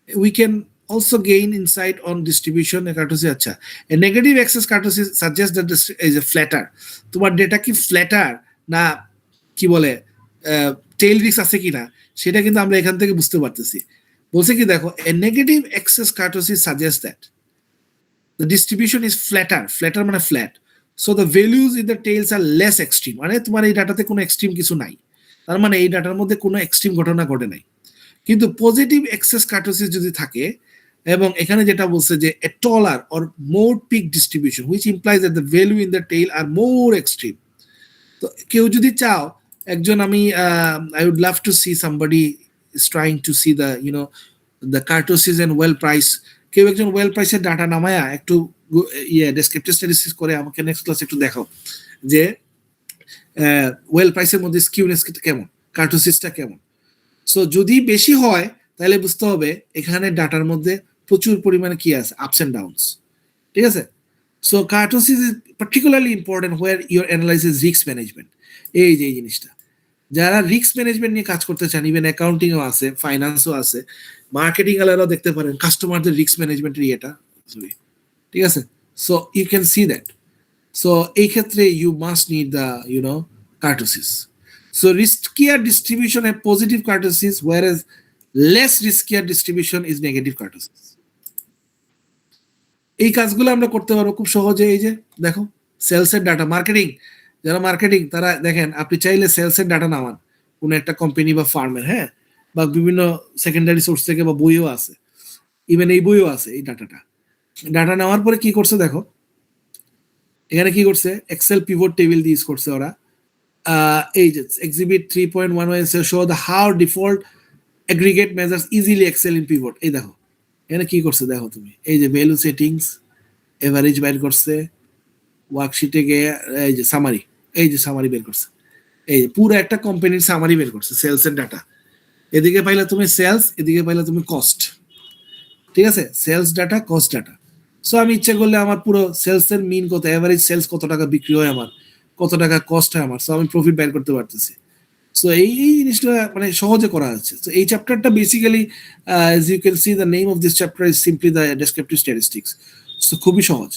we can also gain insight on distribution kurtosis. আচ্ছা, a negative excess kurtosis suggest that is a flatter. তোমার ডেটা কি ফ্ল্যাটার না কি বলে টেইল রিস্ক আছে কিনা সেটা কিন্তু আমরা এখান থেকে বুঝতে পারতেছি। বলছে কি দেখো, a negative excess kurtosis suggest that the distribution is flatter মানে flat, so the values in the tails are less extreme. মানে তোমার এই ডাটাতে কোনো এক্সট্রিম কিছু নাই, তার মানে এই ডাটার মধ্যে কোনো এক্সট্রিম ঘটনা ঘটে নাই। কিন্তু পজিটিভ এক্সেস কার্টোসিস যদি থাকে, এবং এখানে যেটা বলছে যে a taller or more peak distribution which implies that the value in the tail are more extreme. তো কেউ যদি চাও একজন, আমি I would love to see somebody is trying to see the the kurtosis and well price, কেউ একজন ওয়েল প্রাইসের ডাটা নামায়া একটু ডেসক্রিপটিভ স্ট্যাটিস্টিক্স করে আমাকে নেক্সট ক্লাসে একটু দেখাও যে ওয়েল প্রাইসের মধ্যে স্কিউনেস কেমন, কার্টোসিসটা কেমন। সো যদি বেশি হয় তাহলে বুঝতে হবে এখানে ডাটার মধ্যে প্রচুর পরিমাণে কি আছে, আপস এন্ড ডাউনস, ঠিক আছে? So kurtosis is particularly important where your analysis risk management. এই যে এই জিনিসটা, যারা রিস্ক ম্যানেজমেন্ট নিয়ে কাজ করতে চান, ইভেন অ্যাকাউন্টিংও আছে, ফাইন্যান্সও আছে, মার্কেটিং আলারাও দেখতে পারেন কাস্টমারদের রিস্ক ম্যানেজমেন্টের ইয়েটা, ঠিক আছে? So you can see that. So এই ক্ষেত্রে you must need the kurtosis. So riskier distribution a positive kurtosis, whereas less riskier distribution is negative kurtosis. এই কাজগুলো আমরা করতে পারবো খুব সহজে। এই যে দেখো, সেলসের ডাটা, মার্কেটিং, যারা মার্কেটিং তারা দেখেন, আপনি চাইলে সেলসের ডাটা নামান কোনো একটা কোম্পানি বা ফার্মের, হ্যাঁ, বা বিভিন্ন সেকেন্ডারি সোর্স থেকে, বা বইও আছে, ইভেন এই বইও আছে এই ডাটা নেওয়ার পরে কি করছে দেখো, এখানে কি করছে, এক্সেল পিভট টেবিল দিয়ে ইউজ করছে ওরা। এই যে exhibit 3.1 show the how default aggregate measures easily Excel in pivot. এই দেখো এখানে কি করছে দেখো তুমি, এই যে ভ্যালু সেটিংস, এভারেজ বের করছে, ওয়ার্কশিটে গিয়ে এই যে সামারি, এই যে সামারি বের করছে, এই পুরো একটা কোম্পানির সামারি বের করছে, সেলসের ডাটা। এদিকে পাইলে তুমি সেলস, এদিকে পাইলে তুমি কস্ট, ঠিক আছে? Sales data, cost data. So আমি ইচ্ছা করলে আমার পুরো সেলসের মিন কত, এভারেজ সেলস কত টাকা বিক্রি হয় আমার, কত টাকা কস্ট হয় আমার, সো আমি প্রফিট বের করতে পারতেছি। সো এই জিনিসটা মানে সহজে করা যাচ্ছে। সো এই চ্যাপ্টারটা basically as you can see the name of this chapter is simply the descriptive statistics. So খুবই সহজ।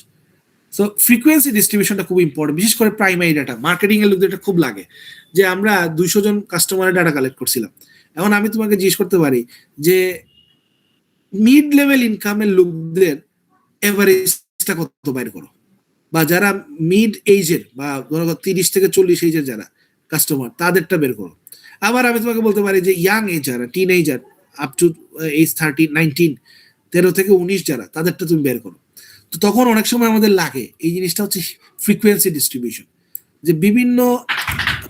সো ফ্রিকোয়েন্সি ডিস্ট্রিবিউশনটা খুব ইম্পর্টেন্ট, বিশেষ করে প্রাইমারি ডাটা। মার্কেটিং এর লোকদের এটা খুব লাগে যে আমরা 200 জন কাস্টমারের ডাটা কালেক্ট করছিলাম, এখন আমি তোমাকে জিজ্ঞেস করতে পারি যে মিড লেভেল ইনকামের লোকদের এভারেজটা কত বাইর করো, বা যারা মিড এইজের বা ধরো 30 থেকে 40 এইজের যারা কাস্টমার তাদেরটা বের করো। আবার আমি তোমাকে বলতে পারি যে ইয়াং এজ যারা, টিন এইজার আপ টু এজ 19, 13 থেকে 19 যারা, তাদেরটা তুমি বের করো। তো তখন অনেক সময় আমাদের লাগে এই জিনিসটা হচ্ছে ফ্রিকোয়েন্সি ডিস্ট্রিবিউশন, যে বিভিন্ন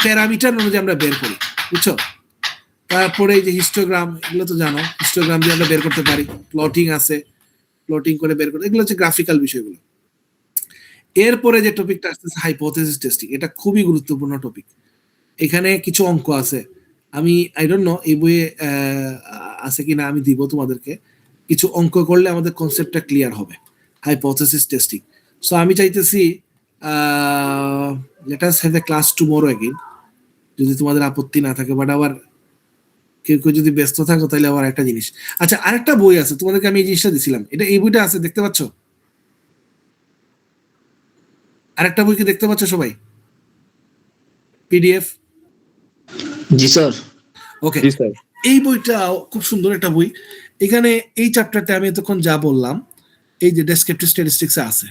প্যারামিটার অনুযায়ী আমরা বের করি, বুঝছো? তারপরে এই যে হিস্টোগ্রাম, এগুলো তো জানো, হিস্টোগ্রাম দিয়ে আমরা বের করতে পারি, প্লটিং আছে, প্লটিং করে বের করে, এগুলো হচ্ছে গ্রাফিক্যাল বিষয়গুলো। এরপরে যে টপিকটা আসতেছে হাইপোথেসিস টেস্টিং, এটা খুবই গুরুত্বপূর্ণ টপিক। এখানে কিছু অঙ্ক আছে, আমি আই ডোন্ট নো এই বইয়ে আছে কিনা, আমি দিব তোমাদেরকে। কিছু অঙ্ক করলে আমাদের কনসেপ্টটা ক্লিয়ার হবে, হাইপোথেসিস টেস্টিং। সো আমি চাইতেছি let us have a class tomorrow again, যদি তোমাদের আপত্তি না থাকে। বাট আবার কেউ কেউ যদি ব্যস্ত থাকো তাহলে আবার একটা জিনিস। আচ্ছা, আরেকটা বই আছে তোমাদেরকে, আমি এই জিনিসটা দিছিলাম, এটা এই বইটা আছে, দেখতে পাচ্ছ? আরেকটা বই কি দেখতে পাচ্ছ সবাই? পিডিএফ। জি স্যার। ওকে, জি স্যার। এই বইটা খুব সুন্দর একটা বই। এখানে এই চ্যাপ্টারটা আমি এতক্ষণ যা বললাম এই যে ডেসক্রিপটিভ স্ট্যাটিস্টিক্সে আছে।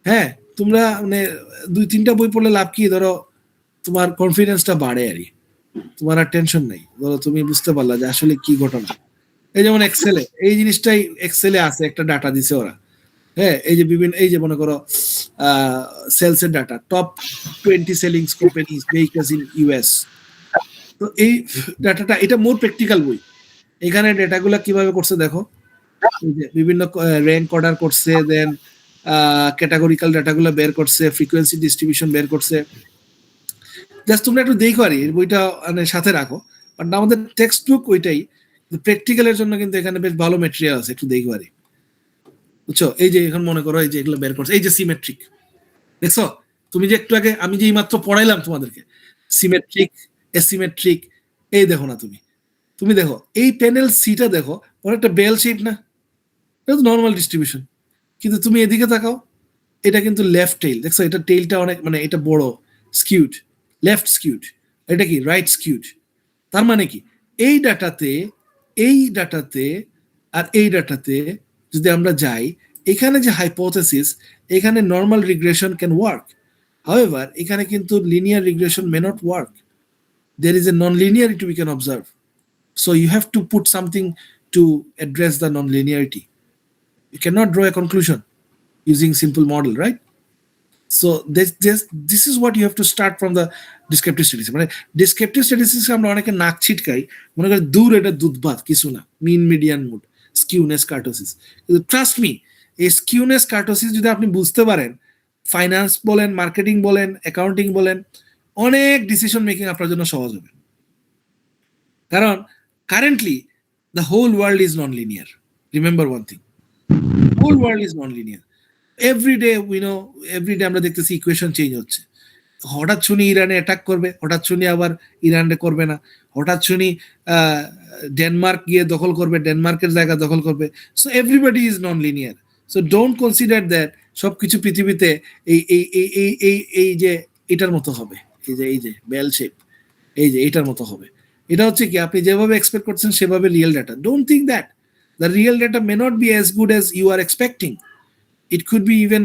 হ্যাঁ, তোমরা মানে 2-3টা বই পড়লে লাভ কি, ধরো তোমার কনফিডেন্সটা বাড়ে আর কি, তোমার আর টেনশন নাই, ধরো তুমি বুঝতে পারলা যে আসলে কি ঘটনা। এই যেমন এক্সেলে এই জিনিসটাই এক্সেলে আছে, একটা ডাটা দিছে ওরা। হ্যাঁ, এই যে বিভিন্ন, এই যে মনে করো সেলসের data, top 20 selling companies vehicles in US. তো এই ডাটাটা, এটা মোর প্র্যাকটিক্যাল বই। এখানে ডেটাগুলো কিভাবে করছে দেখো, এই যে বিভিন্ন র্যাঙ্ক অর্ডার করছে, দেন ক্যাটাগরিক্যাল ডাটাগুলো বের করছে, ফ্রিকোয়েন্সি ডিস্ট্রিবিউশন বের করছে। জাস্ট তোমরা একটু দেখো আর এর বইটা মানে সাথে রাখো। বাট আমাদের টেক্সট বুক ওইটাই, প্র্যাকটিক্যালের জন্য কিন্তু এখানে বেশ ভালো ম্যাটেরিয়াল আছে, একটু দেখো আর। বুঝছো? এই যে এখন মনে করো এই যে এগুলো বের করছে, এই যে সিমেট্রিক, দেখছো? তুমি যে একটু আগে আমি যে মাত্র পড়াইলাম তোমাদেরকে, সিমেট্রিক, এসিমেট্রিক, এই দেখো না তুমি, তুমি দেখো এই প্যানেল সিটা দেখো, ওর একটা বেল শেপ না, এটা তো নর্মাল ডিস্ট্রিবিউশন। কিন্তু তুমি এদিকে তাকাও, এটা কিন্তু লেফট টেইল, দেখছো? এটা টেইলটা অনেক মানে এটা বড়, স্কিউড, লেফট স্কিউড। এটা কি রাইট স্কিউড? তার মানে কি এই ডাটাতে, এই ডাটাতে আর এই ডাটাতে যদি আমরা যাই, এখানে যে হাইপোথেসিস, এখানে normal regression can work. However এখানে কিন্তু linear regression may not work. There is a non-linearity we can observe. So you have to put something to address the non-linearity. You cannot draw a conclusion using simple model, right? So this is what you have to start from the descriptive statistics. মানে descriptive statistics আমরা অনেকে নাক ছিটকাই, মনে করি দূর, এটা দুধ ভাত, কিছু না, mean median mode, skewness kurtosis. কিন্তু ট্রাস্ট মি, এই স্কিউনেস কার্টোসিস যদি আপনি বুঝতে পারেন, ফাইন্যান্স বলেন, মার্কেটিং বলেন, অ্যাকাউন্টিং বলেন, অনেক ডিসিশন মেকিং আপনার জন্য সহজ হবে। কারণ currently the whole world is non linear. Remember one thing, whole world is non linear. Every day we know, every day আমরা দেখতেছি ইকুয়েশন চেঞ্জ হচ্ছে। হঠাৎ শুনি ইরানে অ্যাটাক করবে, হঠাৎ শুনি আবার ইরানে করবে না, হঠাৎ শুনি ডেনমার্ক গিয়ে দখল করবে, ডেনমার্কের জায়গা দখল করবে। So everybody is non linear. So don't consider that সবকিছু পৃথিবীতে এই এই এই এই এই এই যে এটার মতো হবে, এই যে বেল শেপ, এই যে এটার মতো হবে। এটা হচ্ছে কি, আপনি যেভাবে এক্সপেক্ট করছেন সেভাবে real data. Don't think that the real data may not be as good as you are expecting. It could be even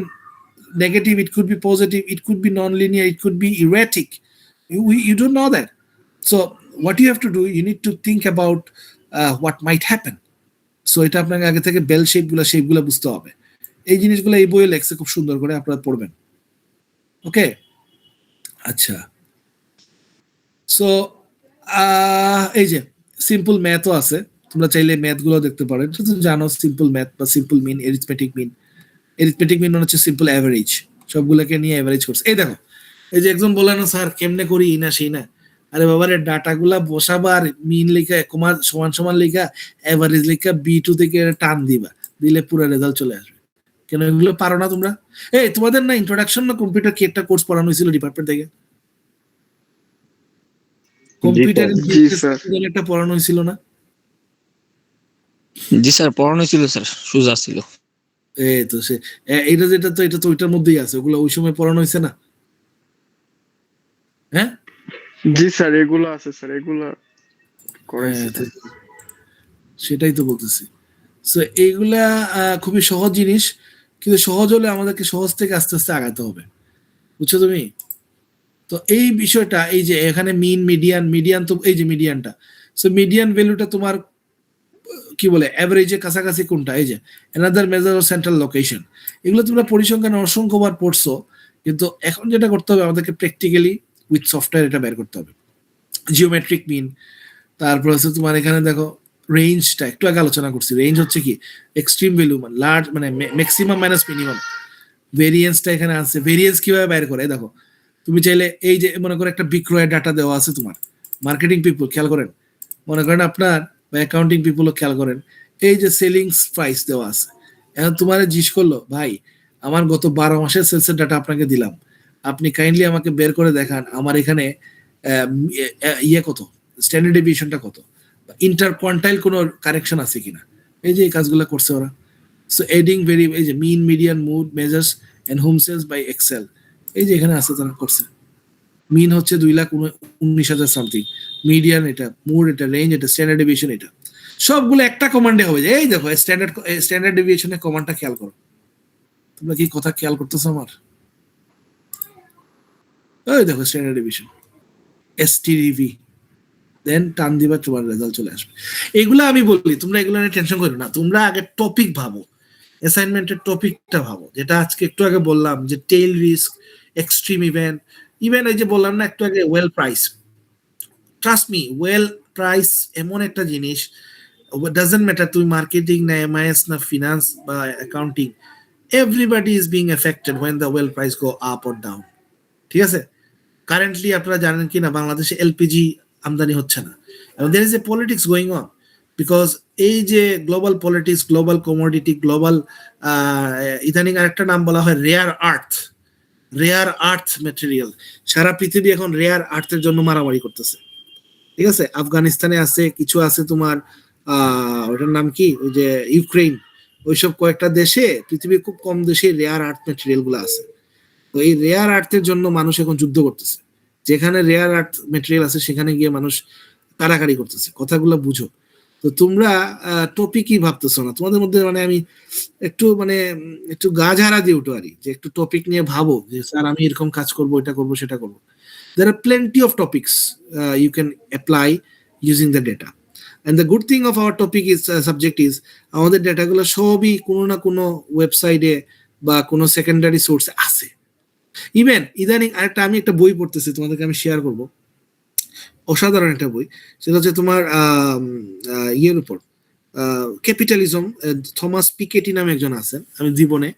negative, it could be positive, it could be non-linear, it could be erratic. You don't know that. So what you have to do, you need to think about what might happen. So এটা আপনাকে আগে থেকে বেল শেপগুলো বুঝতে হবে। এই জিনিসগুলো এই বইয়ে লেখছে খুব সুন্দর করে, আপনারা পড়বেন। ওকে, আচ্ছা। সো এই যে সিম্পল ম্যাথও আছে, তোমরা চাইলে ম্যাথগুলো দেখতে পারেন। জানো সিম্পল ম্যাথ বা সিম্পল মিন, এরিথমেটিক মিন। এরিথমেটিক মিন হচ্ছে সিম্পল অ্যাভারেজ, সবগুলোকে নিয়ে অ্যাভারেজ করছে। এই দেখো, এই যে একজন বলে না স্যার কেমনে করি এই না সেই না, আরে বাবার ডাটাগুলা বসাবার, মিন লেখা কমা সমান সমান লেখা, অ্যাভারেজ লেখা, B2 থেকে টান দিবা, দিলে পুরো রেজাল্ট চলে আসবে। কেন এগুলো পারো না তোমরা? এই তোমাদের না ইন্ট্রোডাকশন না কম্পিউটার কি একটা কোর্স পড়ানো হয়েছিল ডিপার্টমেন্ট থেকে? কম্পিউটার একটা পড়ানো হয়েছিল না? জি স্যার, পড়ানো ছিল স্যার, সুজা ছিল। এই তো সে এটা যেটা, তো এটা তো ওইটার মধ্যেই আছে, ওগুলো ওই সময় পড়ানো হয়েছে না? হ্যাঁ জি স্যার, এগুলো আছে স্যার, এগুলো করাইছে। সেটাই তো বলতেছি। সো এইগুলা খুবই সহজ জিনিস, কিন্তু সহজ হলে আমাদেরকে সহজ থেকে আস্তে আস্তে আগাতে হবে, বুঝছো তুমি? তো এই বিষয়টা, এই যে এখানে মিন, মিডিয়ান, তো এই যে মিডিয়ানটা, সো মিডিয়ান ভ্যালুটা তোমার কি বলে অ্যাভারেজের কাছাকাছি কোনটা? এই যে another measure of central location. এগুলো তোমরা পরিসংখ্যান অসংখ্যবার পড়ছো, কিন্তু এখন যেটা করতে হবে আমাদেরকে প্র্যাকটিক্যালি উইথ সফটওয়্যার এটা বের করতে হবে। জিওমেট্রিক মিন, তারপর হচ্ছে তোমার এখানে দেখো রেঞ্জটা একটু আগে আলোচনা করছি। রেঞ্জ হচ্ছে কি এক্সট্রিম ভ্যালু, মানে লার্জ, মানে ম্যাক্সিমাম মাইনাস মিনিমাম। ভেরিয়েন্সটা এখানে আছে। ভেরিয়েন্স কিভাবে বের করে এই দেখো, তুমি চাইলে এই যে মনে করো একটা বিক্রয়ের ডাটা দেওয়া আছে তোমার, মার্কেটিং পিপল খেয়াল করেন, মনে করেন আপনার বা অ্যাকাউন্টিং পিপলও খেয়াল করেন, এই যে সেলিংস প্রাইস দেওয়া আছে। এখন তোমার জিজ্ঞেস করলো ভাই আমার গত 12 মাসের সেলসের ডাটা আপনাকে দিলাম, আপনি কাইন্ডলি আমাকে বের করে দেখান আমার এখানে ইয়ে কত, স্ট্যান্ডার্ড ডেভিয়েশনটা কত, ইন্টার কোয়ান্টাইল কোনো কারেকশন আছে কিনা। এই যে এই কাজগুলো করছে ওরা। সো এডিং ভেরি, এই যে mean median mode measures and home sales by Excel, এই যে এখানে আছে তারা করছে। মিন হচ্ছে 2,19,000 সামথিং, মিডিয়ান এটা, মুড এটা, রেঞ্জ এটা, স্ট্যান্ডার্ড ডেভিয়েশন এটা, সবগুলো একটা কমান্ডে হবে। এই দেখো স্ট্যান্ডার্ড ডেভিয়েশনের কমান্ডটা খেয়াল করো। তোমরা কি কথা খেয়াল করতেছো আমার? ওই দেখো স্ট্যান্ডার্ড ডেভিয়েশন এসটিডিভি, দেন টান দিবা তোমার রেজাল্ট চলে আসবে। এগুলো আমি বলি তোমরা এগুলো নিয়ে টেনশন করো না, তোমরা আগে টপিক ভাবো, অ্যাসাইনমেন্টের টপিকটা ভাবো, যেটা আজকে একটু আগে বললাম যে tail risk, extreme event, even এই যে বললাম না একটু আগে oil price. Trust me, oil price এমন একটা জিনিস, ডাজন্ট ম্যাটার তুমি মার্কেটিং না এমআইএস না ফিনান্স বা accounting, everybody is being affected when the oil price go up or down. ঠিক আছে, কারেন্টলি আপনারা জানেন কি না বাংলাদেশে এলপিজি আমদানি হচ্ছে না, এবং there is a politics going on, because এই যে global politics, global commodity, global ইদানিং আরেকটা নাম বলা হয় রেয়ার আর্থ মেটেরিয়াল। সারা পৃথিবী এখন রেয়ার আর্থের জন্য মারামারি করতেছে। ঠিক আছে, আফগানিস্তানে আছে, কিছু আছে তোমার ওটার নাম কি, ওই যে ইউক্রেন, ওইসব কয়েকটা দেশে, পৃথিবীর খুব কম দেশে রেয়ার আর্থ মেটেরিয়াল গুলো আছে। তো এই রেয়ার আর্থের জন্য মানুষ এখন যুদ্ধ করতেছে, যেখানে রেয়ার আর্থ মেটেরিয়াল আছে সেখানে গিয়ে মানুষ কারাকারি করতেছে। কথাগুলো বুঝো। তো তোমরা টপিকই ভাবতেছো না, তোমাদের মধ্যে মানে আমি একটু গা ঝাড়া দিয়ে উঠো আরই, যে একটু টপিক নিয়ে ভাবো যে স্যার আমি এরকম কাজ করবো, এটা করবো, সেটা করবো। There are plenty of topics you can apply using the data. And the good thing of our topic is subject is আমাদের ডেটাগুলো সবই কোনো না কোনো ওয়েবসাইটে বা কোনো সেকেন্ডারি সোর্সে আছে। ইভেন ইদানিং আরেকটা আমি একটা বই পড়তেছি, তোমাদেরকে আমি শেয়ার করব, অসাধারণ একটা বই। সেটা হচ্ছে তোমার ইয়ের উপর, ক্যাপিটালিজম, থমাস পিকেটি নামে একজন আছেন, আমি জীবনে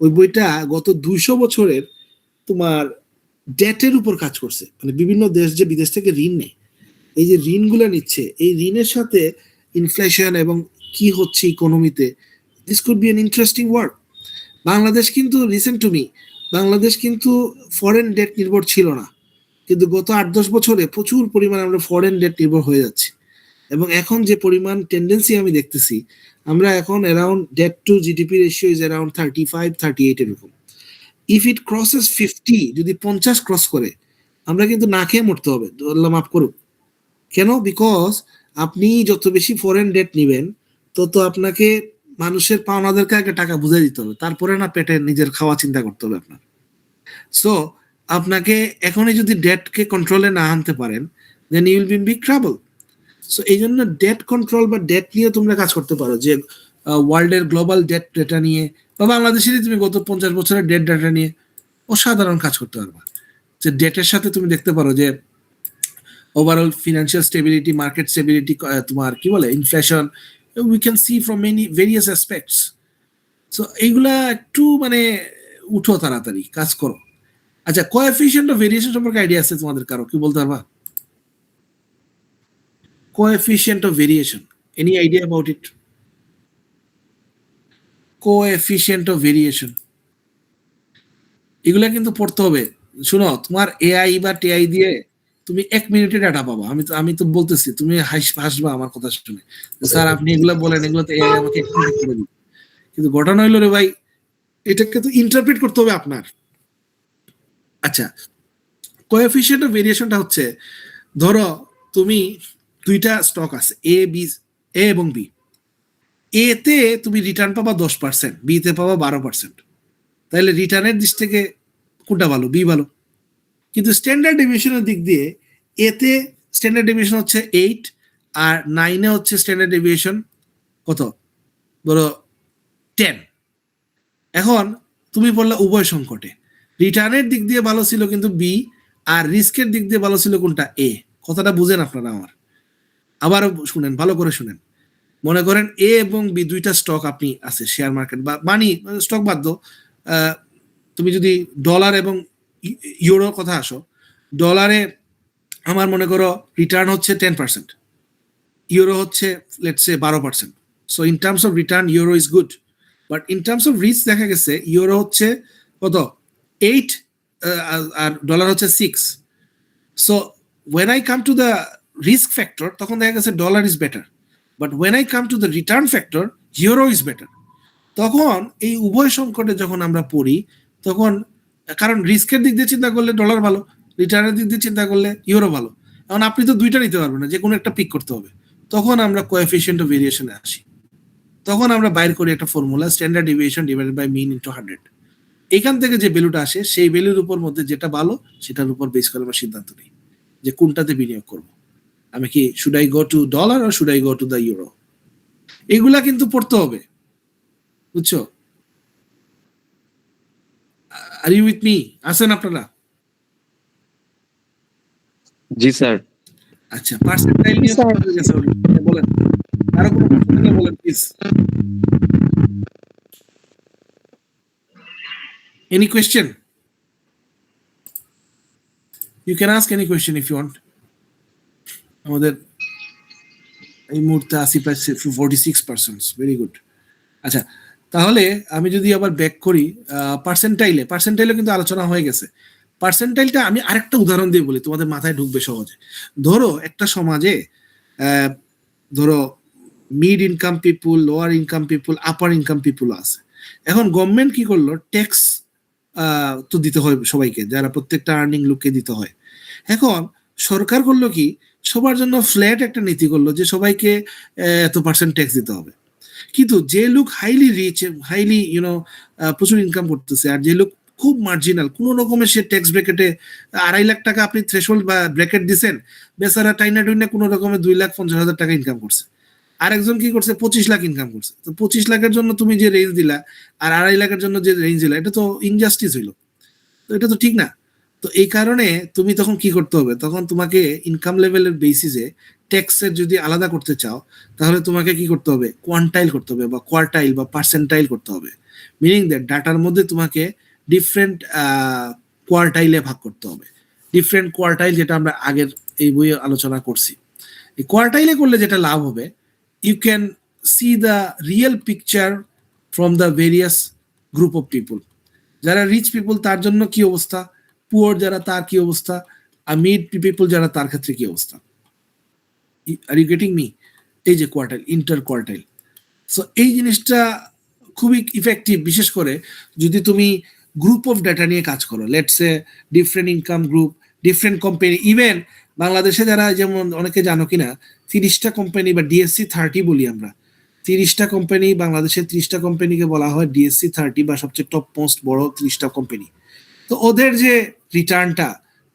ওই বইটা গত 200 বছরের তোমার ডেটের উপর কাজ করছে। মানে বিভিন্ন দেশ যে বিদেশ থেকে ঋণ নেয়, এই যে ঋণগুলো নিচ্ছে, এই ঋণের সাথে ইনফ্লেশন এবং কি হচ্ছে ইকোনমিতে, this could be an interesting work. Bangladesh কিন্তু রিসেন্ট টু মি, বাংলাদেশ কিন্তু ফরেন ডেট নির্ভর ছিল না, কিন্তু গত 8-10 বছরে প্রচুর পরিমাণে আমরা ফরেন ডেট নির্ভর হয়ে যাচ্ছি। এবং এখন যে পরিমাণ টেন্ডেন্সি আমি দেখতেছি, আমরা এখন around debt to GDP ratio is around 35-38 এরকম। ইফ ইট ক্রসেস 50, যদি 50 ক্রস করে, আমরা কিন্তু না খেয়ে মরতে হবে, আল্লাহ মাফ করুক। কেন? বিকজ আপনি যত বেশি ফরেন ডেট নিবেন তত আপনাকে মানুষের পাওনাদেরকে আগে টাকা বুঝে দিতে হবে, তারপরে না পেটে নিজের খাওয়া চিন্তা করতে হবে আপনার। সো আপনাকে এখনই যদি ডেটকে কন্ট্রোলে না আনতে পারেন, then you will be in big trouble. So এই জন্য ডেট কন্ট্রোল বা ডেট নিয়ে তোমরা কাজ করতে পারো, যে ওয়ার্ল্ডের গ্লোবাল ডেট ডেটা নিয়ে বা বাংলাদেশেরই তুমি গত 50 বছরের ডেট ডাটা নিয়ে অসাধারণ কাজ করতে পারবা। যে ডেটের সাথে তুমি দেখতে পারো যে overall financial stability, market stability, তোমার কি বলে inflation, we can see from many various aspects. So এইগুলা একটু মানে উঠো, তাড়াতাড়ি কাজ করো। আচ্ছা, কোএফিশিয়েন্ট অফ ভেরিয়েশন সম্পর্কে আইডিয়া আছে তোমাদের কারো? কি বলতে পারবা? Coefficient of variation, any idea about it? Coefficient of variation এগুলা কিন্তু পড়তে হবে। শুনো, তোমার এআই বা টিআই দিয়ে তুমি 1 মিনিটে ডাটা পাবা। আমি তো বলতেছি, তুমি হাসবা আমার কথা শুনে, স্যার আপনি এগুলা বলেন, এগুলো তো এআই আমাকে 1 মিনিট করে দিবে। কিন্তু ঘটনা হইলো রে ভাই, এটাকে তো ইন্টারপ্রেট করতে হবে আপনার। আচ্ছা, কোএফিশিয়েন্ট অফ ভেরিয়েশনটা হচ্ছে, ধরো তুমি দুইটা স্টক আছে, এ এবং বি। এ তে তুমি রিটার্ন পাবা 10%, বি তে পাবা 12%। তাহলে রিটার্নের দিক থেকে কোনটা ভালো? বি ভালো। কিন্তু স্ট্যান্ডার্ড ডেভিয়েশনের দিক দিয়ে এতে স্ট্যান্ডার্ড ডেভিয়েশন হচ্ছে 8, আর 9 হচ্ছে স্ট্যান্ডার্ড ডেভিয়েশন কত, ধরো 10। এখন তুমি বললা উভয় সংকটে, রিটার্নের দিক দিয়ে ভালো ছিল কিন্তু বি, আর রিস্কের দিক দিয়ে ভালো ছিল কোনটা? এ। কথাটা বুঝেন আপনারা আমার? আবারও শুনেন, ভালো করে শুনেন। মনে করেন এ এবং বি দুইটা স্টক আপনি আছে শেয়ার মার্কেট বা মানি স্টক বাদ দাও, তুমি যদি ডলার এবং ইউরোর কথা আসো, ডলারে আমার মনে করো রিটার্ন হচ্ছে 10%, ইউরো হচ্ছে let's say 12%। So in terms of return euro is good, but in terms of risk দেখা গেছে ইউরো হচ্ছে কত 8 আর ডলার হচ্ছে 6। So when I come to the risk factor তখন দেখা গেছে dollar is better, but when I come to the return factor euro is better. তখন এই উভয় সংকটে যখন আমরা পড়ি তখন, কারণ রিস্কের দিক দিয়ে চিন্তা করলে ডলার ভালো, রিটার্নের দিক দিয়ে চিন্তা করলে ইউরো ভালো। এখন আপনি তো দুইটা নিতে পারবেন না, যে কোনো একটা পিক করতে হবে। তখন আমরা কোএফিসিয়েন্ট অফ ভেরিয়েশনে আসি, তখন আমরা বাইর করি একটা formula, standard deviation divided by mean into 100। এখান থেকে যে ভ্যালুটা আসে সেই ভ্যালুর উপর মধ্যে যেটা ভালো সেটার উপর বেস করে আমরা সিদ্ধান্ত নিই যে কোনটাতে বিনিয়োগ করব। আমি কি should I go to dollar or should I go to the euro? এগুলা কিন্তু পড়তে হবে, বুঝছো? Are you with me? আছেন আপনারা? জি স্যার। আচ্ছা, পার্সেন্টাইল নিয়ে স্যার। কথা গেছে already। বলেন, আরো কোনো প্রশ্ন থাকলে বলেন please. Any question? You can ask any question if you want. আমাদের এই মুহূর্তে 46%, ভেরি গুড। আচ্ছা, তাহলে আমি যদি আবার ব্যাক করি পার্সেন্টাইলে কিন্তু আলোচনা হয়ে গেছে। পার্সেন্টাইলটা আমি আরেকটা উদাহরণ দিয়ে বলি, তোমাদের মাথায় ঢুকবে সহজে। ধরো একটা সমাজে ধরো মিড ইনকাম পিপুল, লোয়ার ইনকাম পিপুল, আপার ইনকাম পিপুল আছে। এখন গভর্নমেন্ট কি করলো, ট্যাক্স তো দিতে হয় সবাইকে, যারা প্রত্যেকটা আর্নিং লোককে দিতে হয়। এখন সরকার করলো কি, সবার জন্য ফ্ল্যাট একটা নীতি করলো যে সবাইকে এত পার্সেন্ট ট্যাক্স দিতে হবে। কিন্তু যে লোক হাইলি রিচ, হাইলি প্রচুর ইনকাম করতেছে, আর যে লোক খুব মার্জিনাল, কোনো রকমের সে ট্যাক্স ব্র্যাকেটে 2.5 লাখ টাকা আপনি থ্রেশহোল্ড বা ব্র্যাকেট দিচ্ছেন, বেচারা টাইনা টুইনা কোনো রকমের 2,50,000 টাকা ইনকাম করছে। আরেকজন কি করছে, 25 লাখ ইনকাম করছে। তো 25 লাখের জন্য তুমি যে রেঞ্জ দিলা আর 2.5 লাখের জন্য যে রেঞ্জ দিলা, এটা তো ইনজাস্টিস হইলো, তো এটা তো ঠিক না। তো এই কারণে তুমি তখন কি করতে হবে, তখন তোমাকে ইনকাম লেভেলের বেসিসে ট্যাক্সের যদি আলাদা করতে চাও, তাহলে তোমাকে কি করতে হবে, কোয়ান্টাইল করতে হবে বা কোয়ার্টাইল বা পার্সেন্টাইল করতে হবে। মিনিং দ্যাট ডাটার মধ্যে তোমাকে ডিফারেন্ট কোয়ার্টাইলে ভাগ করতে হবে। ডিফারেন্ট কোয়ার্টাইল, যেটা আমরা আগের এই বইয়ে আলোচনা করছি। এই কোয়ার্টাইলে করলে যেটা লাভ হবে, you can see the real picture from the various group of people. যারা রিচ পিপুল তার জন্য কি অবস্থা, পুয়ার যারা তার কি অবস্থা, আর মিড পিপুল যারা তার ক্ষেত্রে কি অবস্থা। Are you getting me? এই যে কোয়ার্টাইল, ইন্টার কোয়ার্টাইল। সো এই জিনিসটা খুবই ইফেক্টিভ, বিশেষ করে যদি তুমি গ্রুপ অফ ডাটা নিয়ে কাজ করো। Let's a different income group, different company. Even বাংলাদেশে যারা, যেমন অনেকে জানো কিনা, 30টা কোম্পানি বা ডিএসসি 30 বলি আমরা, 30টা কোম্পানি, বাংলাদেশের 30টা কোম্পানিকে বলা হয় ডিএসসি 30 বা সবচেয়ে টপ মোস্ট বড় 30টা কোম্পানি। তো ওদের যে রিটার্নটা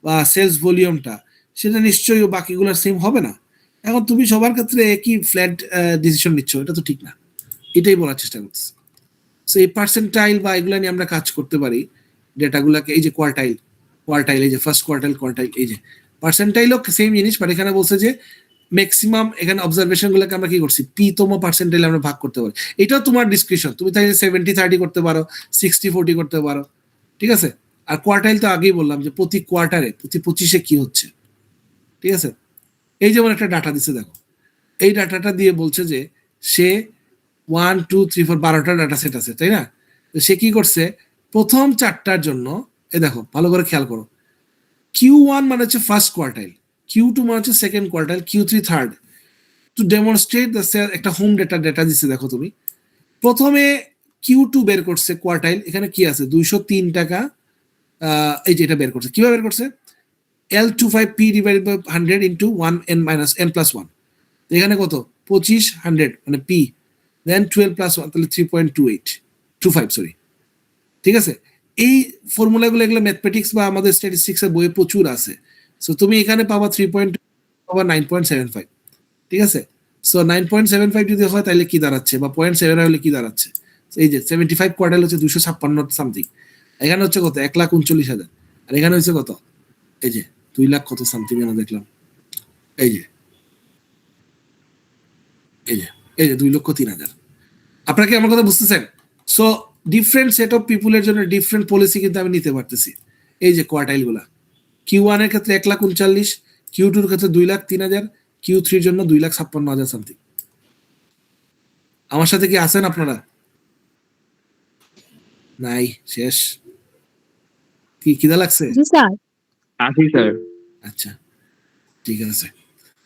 বা সেলস ভলিউমটা, সেটা নিশ্চয়ই বাকিগুলোর সেম হবে না। এখন তুমি সবার ক্ষেত্রে একই ফ্ল্যাট ডিসিশন নিচ্ছ, এটা তো ঠিক না। এটাই বলার চেষ্টা করছি। সো এই পার্সেন্টাইল বা এগুলো নিয়ে আমরা কাজ করতে পারি ডেটাগুলোকে। এই যে কোয়ার্টাইল, এই যে ফার্স্ট কোয়ার্টাইল, এই যে পার্সেন্টাইলও সেম জিনিস, বাট এখানে বলছে যে ম্যাক্সিমাম, এখানে অবজারভেশন গুলোকে আমরা কি করছি, পি-তম পার্সেন্টাইল আমরা ভাগ করতে পারি। এটাও তোমার ডিসক্রিপশন, তুমি তাই 70-30 করতে পারো, 60-40 করতে পারো, ঠিক আছে। আর কোয়ার্টাইল তো আগেই বললাম যে প্রতি কোয়ার্টারে, প্রতি 25-এ কি হচ্ছে, ঠিক আছে। এই যেমন একটা ডাটা দিচ্ছে, দেখো এই ডাটাটা দিয়ে বলছে যে সে 1, 2, 3, 4, 12টা ডাটা সেট আছে, তাই না। তো সে কি করছে, প্রথম 4টার জন্য, এই দেখো ভালো করে খেয়াল করো, Q1 মানে হচ্ছে ফার্স্ট কোয়ার্টাইল, Q2 মানে হচ্ছে second quartile, Q3 third. To demonstrate the একটা হোম ডেটা দিচ্ছে। দেখো তুমি প্রথমে Q2 বের করছে কোয়ার্টাইল, এখানে কি আছে, 203 টাকা। এই যে এটা বের করছে, কিভাবে বের করছে, L25P divided by 100 into 1n+1। এখানে কত, 2500 মানে P, দেন 12+1, তাহলে 3.25, সরি, ঠিক আছে। এই ফর্মুলাগুলো, এগুলো ম্যাথমেটিক্স বা আমাদের স্ট্যাটিস্টিক্স এর বইয়ে প্রচুর আছে। সো তুমি এখানে পাবা 3. পাবা 9.75, ঠিক আছে। সো 9.75 যদি হয় তাহলে কি দাঁড়াচ্ছে, বা 0.7 হলে কি দাঁড়াচ্ছে, এই যে 75 কোয়ার্টাইল হচ্ছে 256 সামথিং, এখানে হচ্ছে কত, 1,39,000, আর এখানে হচ্ছে কত, এই যে 2 লাখ কত সামথিং আমরা দেখলাম, এই যে 2,03,000। আপনারা কি আমার কথা বুঝতেছেন? সো ডিফারেন্ট সেট অফ পিপুলের জন্য ডিফারেন্ট পলিসি কিন্তু আমি নিতে পারতেছি। এই যে কোয়ার্টাইল গুলা, Q1 এর ক্ষেত্রে 1,39,000, Q2 এর ক্ষেত্রে 2,03,000, Q3 এর জন্য 2,56,000 সামথিং। আমার সাথে কি আছেন আপনারা? নাই, শেষ। কি খিদা লাগছে? জি স্যার। আসি স্যার। আচ্ছা, ঠিক আছে।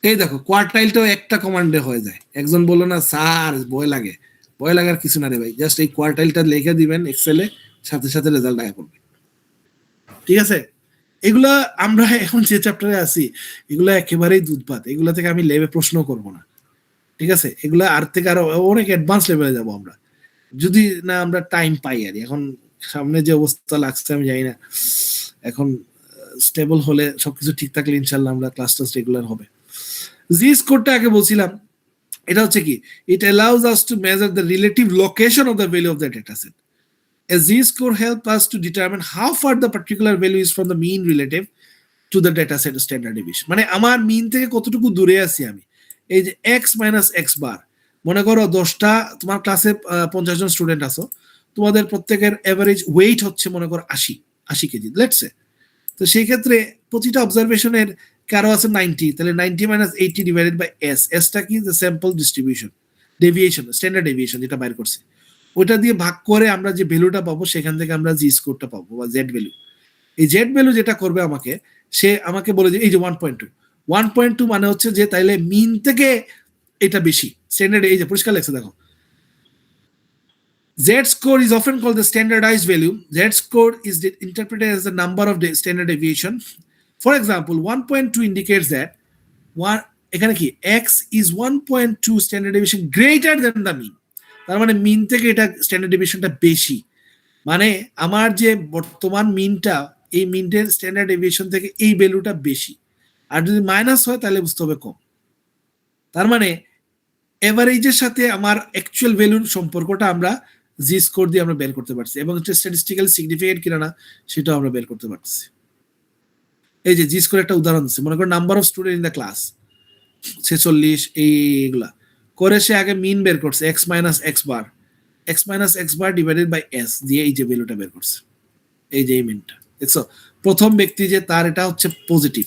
এই দেখো কোয়ার্টাইলটাও একটা কমান্ডে হয়ে যায়। একজন বললো না স্যার ভয় লাগে, ভয় লাগার কিছু না রে ভাই, জাস্ট এই কোয়ার্টাইলটা লিখে দিবেন এক্সেলে, সাথে সাথে রেজাল্ট আয়া পড়বে। ঠিক আছে, এগুলা আমরা এখন যে চ্যাপ্টারে আছি এগুলা একেবারেই দুধপাত, এগুলা থেকে আমি লেভে প্রশ্ন করব না। ঠিক আছে, এগুলা আর থেকে আরো অনেক অ্যাডভান্স লেভেলে যাব আমরা, যদি না আমরা টাইম পাই। আর এখন সামনে যে অবস্থা লাগছে আমি জানি না, এখন স্টেবল হলে সবকিছু ঠিক থাকলে ইনশাল্লাহ আমরা ক্লাস টাস রেগুলার হবে। জি স্কোরটা আগে বলছিলাম, এটা হচ্ছে কি, ইট allows us to measure the relative location of the value of the data set. A z-score helps us to determine how far the particular value is from the mean relative to the data set standard deviation. মানে আমার মিন থেকে কতটুকু দূরে আছি আমি। এই যে x মাইনাস x বার, মনে করো 10টা তোমার ক্লাসে 50 জন স্টুডেন্ট আছো, তোমাদের প্রত্যেকের এভারেজ ওয়েট হচ্ছে মনে করো 80 কেজি লেটস সে। তো সেই ক্ষেত্রে প্রতিটা অবজারভেশনের কারো আছে 90, তাহলে 90 মাইনাস 80 ডিভাইডেড বাই s, এসটা কি the sample distribution deviation, standard deviation যেটা বাইর করছে, ওইটা দিয়ে ভাগ করে আমরা যে ভ্যালুটা পাবো সেখান থেকে আমরা জি স্কোরটা পাবো বা জেড ভ্যালু। এই জেড ভ্যালু যেটা করবে আমাকে, সে আমাকে বলে যে এই যে 1.2 মানে হচ্ছে যে তাইলে মিন থেকে এটা বেশি স্ট্যান্ডার্ড। এই যে পরিষ্কার লেখছে দেখো, Z score is often called the standardized value. Z score is interpreted as the number of standard deviation. For example, 1.2 indicates that এখানে কি x is 1.2 standard deviation greater than the mean. তার মানে মিন থেকে এটা স্ট্যান্ডার্ড ডেভিয়েশনটা বেশি, মানে আমার যে বর্তমান মিনটা, এই মিনের স্ট্যান্ডার্ড ডেভিয়েশন থেকে এই ভ্যালুটা বেশি। আর যদি মাইনাস হয় তাহলে বুঝতে হবে কম। তার মানে এভারেজের সাথে আমার অ্যাকচুয়াল ভ্যালুর সম্পর্কটা আমরা জি স্কোর দিয়ে আমরা বের করতে পারছি, এবং এটা স্ট্যাটিস্টিক্যালি সিগনিফিকেন্ট কিনা না সেটাও আমরা বের করতে পারছি। এই যে জি স্কোর একটা উদাহরণ দিচ্ছি, মনে করো number of student in the class 46, এইগুলা করে সে আগে মিন বের করছে x minus x bar divided by s দিয়ে এই যে ভ্যালুটা বের করছে, এই যে এই মিনটা দেখছো। প্রথম ব্যক্তি যে তার এটা হচ্ছে পজিটিভ,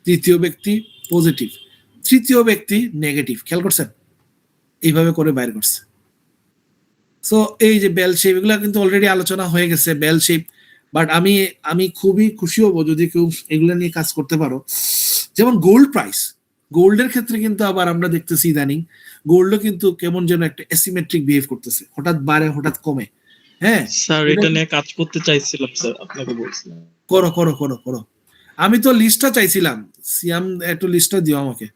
দ্বিতীয় ব্যক্তি পজিটিভ, তৃতীয় ব্যক্তি নেগেটিভ, খেয়াল করছেন, এইভাবে করে বাইর করছে। সো এই যে বেল শেপ, এগুলো কিন্তু অলরেডি আলোচনা হয়ে গেছে বেল শেপ, বাট আমি খুবই খুশি হব যদি কেউ এগুলো নিয়ে কাজ করতে পারো। যেমন গোল্ড প্রাইস, গোল্ডের ক্ষেত্রে কিন্তু আবার আমরা দেখতেছি ইদানিং গোল্ডও কিন্তু কেমন যেন একটা অ্যাসিমেট্রিক বিহেভ করতেছে, হঠাৎ বাড়ে হঠাৎ কমে। হ্যাঁ স্যার এটা নিয়ে কাজ করতে চাইছিলাম স্যার, আপনাকে বলছিলাম। করো করো করো করো, আমি তো লিস্টটা চাইছিলাম, সিয়াম একটু লিস্টটা দিও আমাকে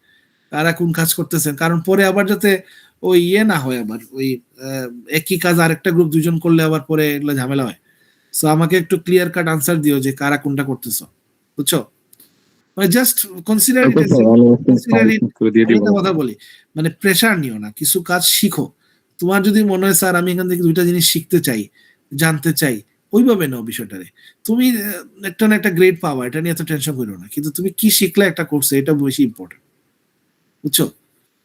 কারা কোন কাজ করতেছেন, কারণ পরে আবার যাতে ওই ইয়ে না হয়, আবার ওই একই কাজ আরেকটা গ্রুপ দুজন করলে আবার পরে এগুলো ঝামেলা হয়। সো আমাকে একটু ক্লিয়ার কাট আনসার দিও যে কারা কোনটা করতেছো, বুঝছো? মানে জাস্ট কনসিডার কথা বলি, মানে প্রেশার নিও না, কিছু কাজ শিখো। তোমার যদি মনে হয় স্যার আমি এখান থেকে দুইটা জিনিস শিখতে চাই, জানতে চাই, ওইভাবে নাও বিষয়টারে। তুমি একটা না একটা গ্রেড পাওয়া, এটা নিয়ে এত টেনশন করো না, কিন্তু তুমি কি শিখলে একটা কোর্সে, এটা বেশি ইম্পর্টেন্ট, বুঝছো?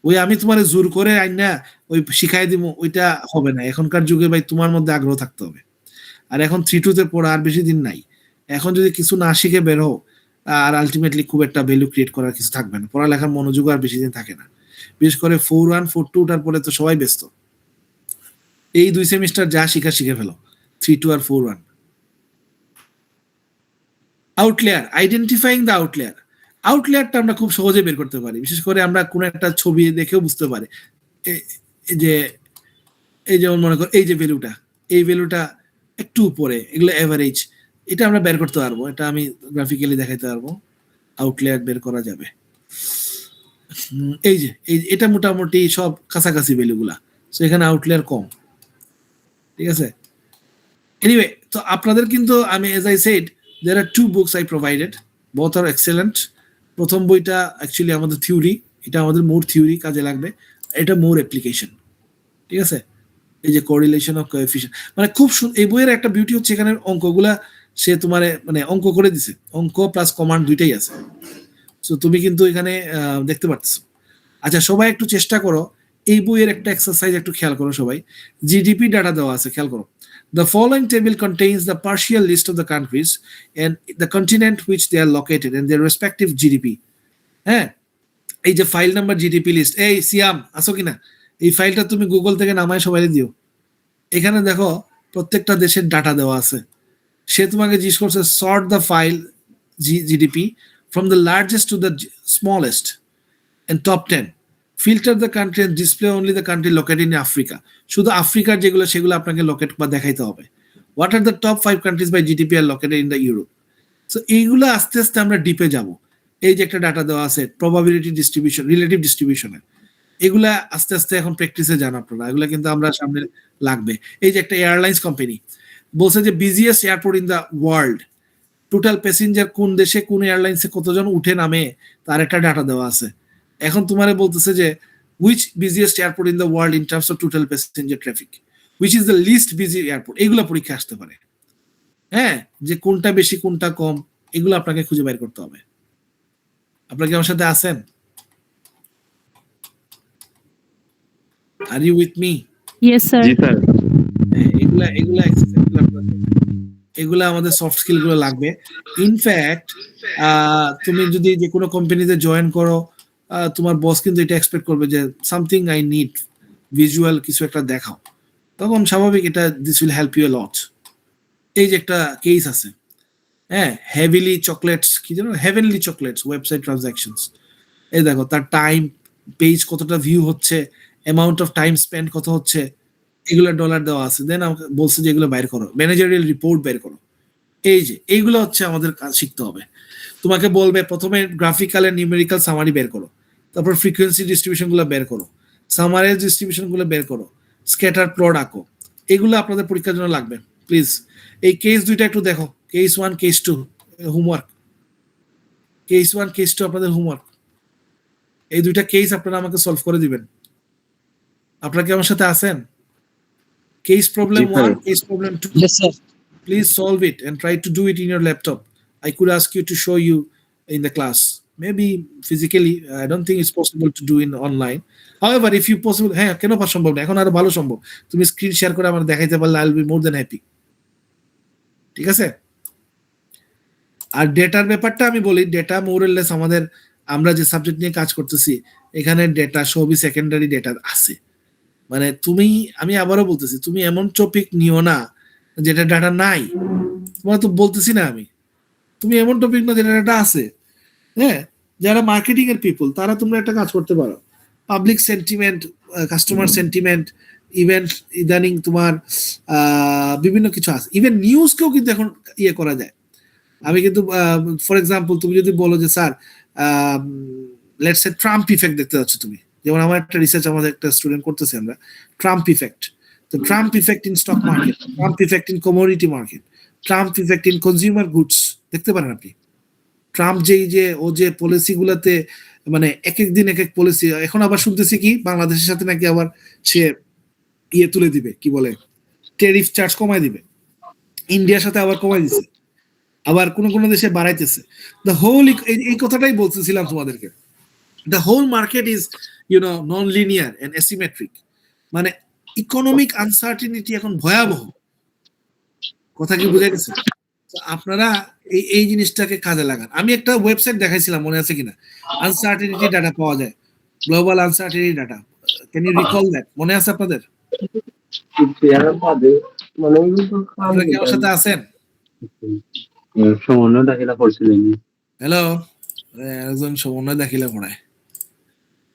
ওই আমি তোমার জোর করে আইন না ওই শিখাই দিব, ওইটা হবে না। এখনকার যুগে ভাই তোমার মধ্যে আগ্রহ থাকতে হবে। আর এখন 3-2 পড়া আর বেশি দিন নাই, এখন যদি কিছু না শিখে বের হও আর আলটিমেটলি খুব একটা ভ্যালু ক্রিয়েট করার কিছু থাকবে না, পড়ালেখার মনোযোগ আর বেশি দিন থাকে না। বিশেষ করে 4-1 4-2 ওঠার পরে তো সবাই ব্যস্ত, এই 2 সেমিস্টার যা শিখে ফেলো 3-2 আর 4-1। আউটলেয়ার, আইডেন্টিফাইং দ্য আউটলেয়ারটা আমরা খুব সহজে বের করতে পারি, বিশেষ করে আমরা কোন একটা ছবি দেখেও বুঝতে পারি এই যেমন মনে করো এই যে ভ্যালুটা, এই ভ্যালুটা একটু উপরে, এগুলো এভারেজ, এটা আমরা বের করতে পারবো, এটা আমি গ্রাফিক্যালি দেখাইতে পারবো, আউটলেয়ার বের করা যাবে। এই যে এটা মোটামুটি সব কাছাকাছি ভ্যালুগুলা, সো এখানে আউটলেয়ার কম, ঠিক আছে। এনিওয়ে, তো আপনাদের কিন্তু আমি age I said there are 2 books I provided, both are excellent. প্রথম বইটা অ্যাকচুয়ালি আমাদের থিওরি, এটা আমাদের মোর থিওরি কাজে লাগবে, এটা মোর অ্যাপ্লিকেশন, ঠিক আছে। এই যে কোরিলেশন অফ কোএফিশিয়েন্ট, মানে খুব এই বইয়ের একটা বিউটি হচ্ছে এখানে অঙ্কগুলা সে তোমার মানে অঙ্ক করে দিছে, অঙ্ক প্লাস কমান্ড দুইটাই আছে, সো তুমি কিন্তু এখানে দেখতে পাচ্ছো। আচ্ছা সবাই একটু চেষ্টা করো, এই বইয়ের একটা এক্সারসাইজ একটু খেয়াল করো সবাই, জিডিপি ডাটা দেওয়া আছে, খেয়াল করো The following table contains the partial list of the countries and the continent which they are located and their respective GDP. হ্যাঁ, এই যে ফাইল নাম্বার জিডিপি লিস্ট, এই সিয়াম আসো কিনা, এই ফাইলটা তুমি গুগল থেকে নামায় সবাই দিও। এখানে দেখো প্রত্যেকটা দেশের ডাটা দেওয়া আছে। সে তোমাকে জিজ্ঞেস করছে sort the file GDP from the largest to the smallest and top 10. Filter the country and display only the country located in Africa. শুধু আফ্রিকার যেগুলো সেগুলো আপনাকে লোকেট বা দেখাইতে হবে। What are the top 5 countries by GDP are located in the Europe? So এইগুলো আস্তে আস্তে আমরা ডিপে যাব। এই যে একটা ডাটা দেওয়া আছে প্রবাবিলিটি ডিস্ট্রিবিউশন, রিলেটিভ ডিস্ট্রিবিউশনে, এগুলা আস্তে আস্তে এখন প্র্যাকটিসে যান আপনারা, এগুলা কিন্তু আমরা সামনে লাগবে। এই যে একটা এয়ারলাইন্স কোম্পানি বলছে যে biggest airport in the world, total passenger কোন দেশে কোন এয়ারলাইন্সে কতজন উঠে নামে তার একটা ডাটা দেওয়া আছে। এখন তোমারে বলতেছে যে which busiest airport in the world in terms of total passenger traffic, which is the least busy airport, এগুলা পরীক্ষা আসতে পারে। হ্যাঁ, যে কোনটা বেশি কোনটা কম এগুলো আপনাকে খুঁজে বের করতে হবে। আপনারা কি আমার সাথে আছেন? Are you with me? Yes, sir. G sir. এগুলা আমাদের সফট স্কিল গুলো লাগবে। ইনফ্যাক্ট তুমি যদি যে কোনো কোম্পানিতে জয়েন করো, তোমার বস কিন্তু এটা এক্সপেক্ট করবে যে সামথিং আই নিড ভিজুয়াল কিছু একটা দেখাও, তখন স্বাভাবিক এটা this will help U A লট। এই যে একটা কেস আছে, হ্যাঁ, হেভিলি চকলেটস, কি জানো, হেভেনলি চকলেটস ওয়েবসাইট ট্রানজাকশনস, এই দেখো তার টাইম, পেজ কতটা ভিউ হচ্ছে, অ্যামাউন্ট অফ টাইম স্পেন্ড কত হচ্ছে, এগুলো ডলার দেওয়া আছে। দেন আমাকে বলছে যে এগুলো বাইর করো, ম্যানেজারিয়াল রিপোর্ট বের করো। এই যে এইগুলো হচ্ছে আমাদের কাজ শিখতে হবে। তোমাকে বলবে প্রথমে গ্রাফিক্যাল এন্ড নিউমেরিক্যাল সামারি বের করো, তারপর ফ্রিকোয়েন্সি ডিস্ট্রিবিউশন গুলো বের করো, সামারাইজ ডিস্ট্রিবিউশন গুলো বের করো, স্ক্যাটার প্লট আঁকো। এগুলো আপনাদের পরীক্ষার জন্য লাগবে। প্লিজ এই কেস দুইটা একটু দেখো, case 1 case 2 homework, case 1 case 2 আপনাদের হোমওয়ার্ক। এই দুইটা কেস আপনারা আমাকে সলভ করে দিবেন। আপনারা কি আমার সাথে আছেন? Case problem 1, case problem 2. Yes, sir. Please solve it and try to do it in your laptop. I could ask you to show you in the class. Maybe physically, I don't think it's possible to do in online. However, if you possible, হ্যাঁ, কেন পাওয়া সম্ভব না? এখন আরো ভালো সম্ভব। তুমি স্ক্রিন শেয়ার করে আমার দেখাইতে পারলে I'll be more than happy. ঠিক আছে? আর ডেটার ব্যাপারটা আমি বলি, ডেটা মোর অর লেস আমাদের, আমরা যে সাবজেক্ট নিয়ে কাজ করতেছি এখানে ডেটা সবই সেকেন্ডারি ডেটা আছে। মানে তুমি, আমি আবারও বলতেছি, তুমি এমন টপিক নিও না যেটা ডাটা নাই। তোমার তো বলতেছি না আমি, তুমি এমন টপিক না যেটা ডাটা আছে। হ্যাঁ, যারা মার্কেটিং এর পিপল তারা তোমরা একটা কাজ করতে পারো, public sentiment, customer sentiment, event, ইদানিং তোমার বিভিন্ন কিছু আছে, ইভেন নিউজকেও কিন্তু এখন ইয়ে করা যায়। আমি কিন্তু ফর এক্সাম্পল তুমি যদি বলো যে sir let's say Trump effect দেখতে যাচ্ছ তুমি, যেমন আমার একটা রিসার্চ আমাদের একটা স্টুডেন্ট করতেছি আমরা, ট্রাম্প ইফেক্ট। তো Trump effect in stock market, Trump effect in commodity market, Trump effect in consumer goods দেখতে পারেন আপনি। ট্রাম্প যে ও যে পলিসি গুলাতে, মানে এক এক দিন এক এক পলিসি, এখন আবার শুনতেছি কি বাংলাদেশের সাথে নাকি আবার সে ইয়ে তুলে দিবে, কি বলে, ট্যারিফ চার্জ কমায় দিবে, ইন্ডিয়ার সাথে আবার কমায় দিছে, আবার কোন কোন দেশে বাড়াইতেছে। দ্য হোল, এই কথাটাই বলতেছিলাম তোমাদেরকে, the whole market is non-linear and asymmetric, মানে ইকোনমিক আনসার্টিনিটি এখন ভয়াবহ। কথা কি বুঝে গেছে? আপনারা এই জিনিসটাকে কাজে লাগান। আমি একটা ওয়েবসাইট দেখাইছিলাম, মনে আছে কিনা, আনসার্টিনিটি ডাটা পাওয়া যায়, global uncertainty data. Can you recall that? মনে আছে আপনাদের? আপনারা কি আমার সাথে আছেন? হ্যালো, একজন সমন্বয় দেখিলে পড়ায়।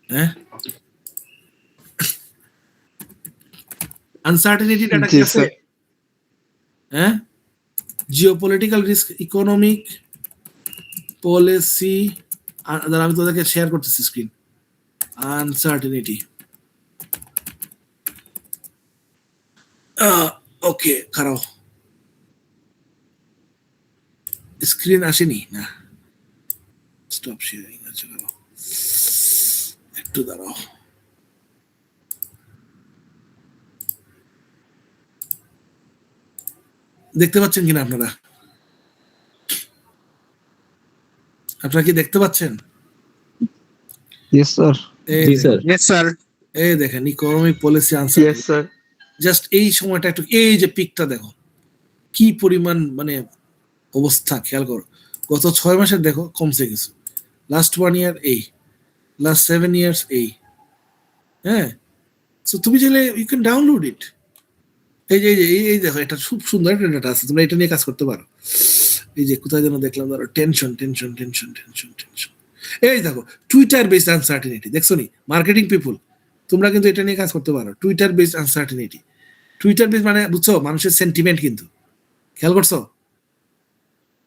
হ্যাঁ, আনসার্টেনিটি ডাটা কি আছে? হ্যাঁ, জিওপলিটিক্যাল রিস্ক, ইকোনমিক পলিসি, আমি তোদেরকে শেয়ার করতেছি স্ক্রিন। আনসার্টেনিটি, ওকে, খারাপ স্ক্রিন আসেনি না, স্টপ শেয়ারিং। আচ্ছা, একটু দাঁড়াও। দেখতে পাচ্ছেন কিনা আপনারা? আপনারা কি দেখতে পাচ্ছেন? Yes, sir. এই জি, স্যার। Yes sir. এই দেখেন, economic policy answer. Yes sir. Just এই সময়টা একটু, এই যে পিকটা দেখো কি পরিমাণ মানে অবস্থা, খেয়াল করো। গত 6 মাসের দেখো কমছে কিছু, লাস্ট 1 ইয়ার এই, লাস্ট 7 ইয়ার্স এই। হ্যাঁ, সো তুমি চাইলে ইউ ক্যান ডাউনলোড ইট। এই যে এই দেখো, এটা খুব সুন্দর একটা ডাটা আছে, তোমরা এটা নিয়ে কাজ করতে পারো। এই যে কোথায় যেন দেখলাম, ধরো tension tension tension tension tension, এই দেখো টুইটার বেসড আনসার্টিনিটি, দেখছো নি মার্কেটিং পিপুল, তোমরা কিন্তু এটা নিয়ে কাজ করতে পারো। Twitter based uncertainty, Twitter based মানে বুঝছো, মানুষের সেন্টিমেন্ট কিন্তু, খেয়াল করছো?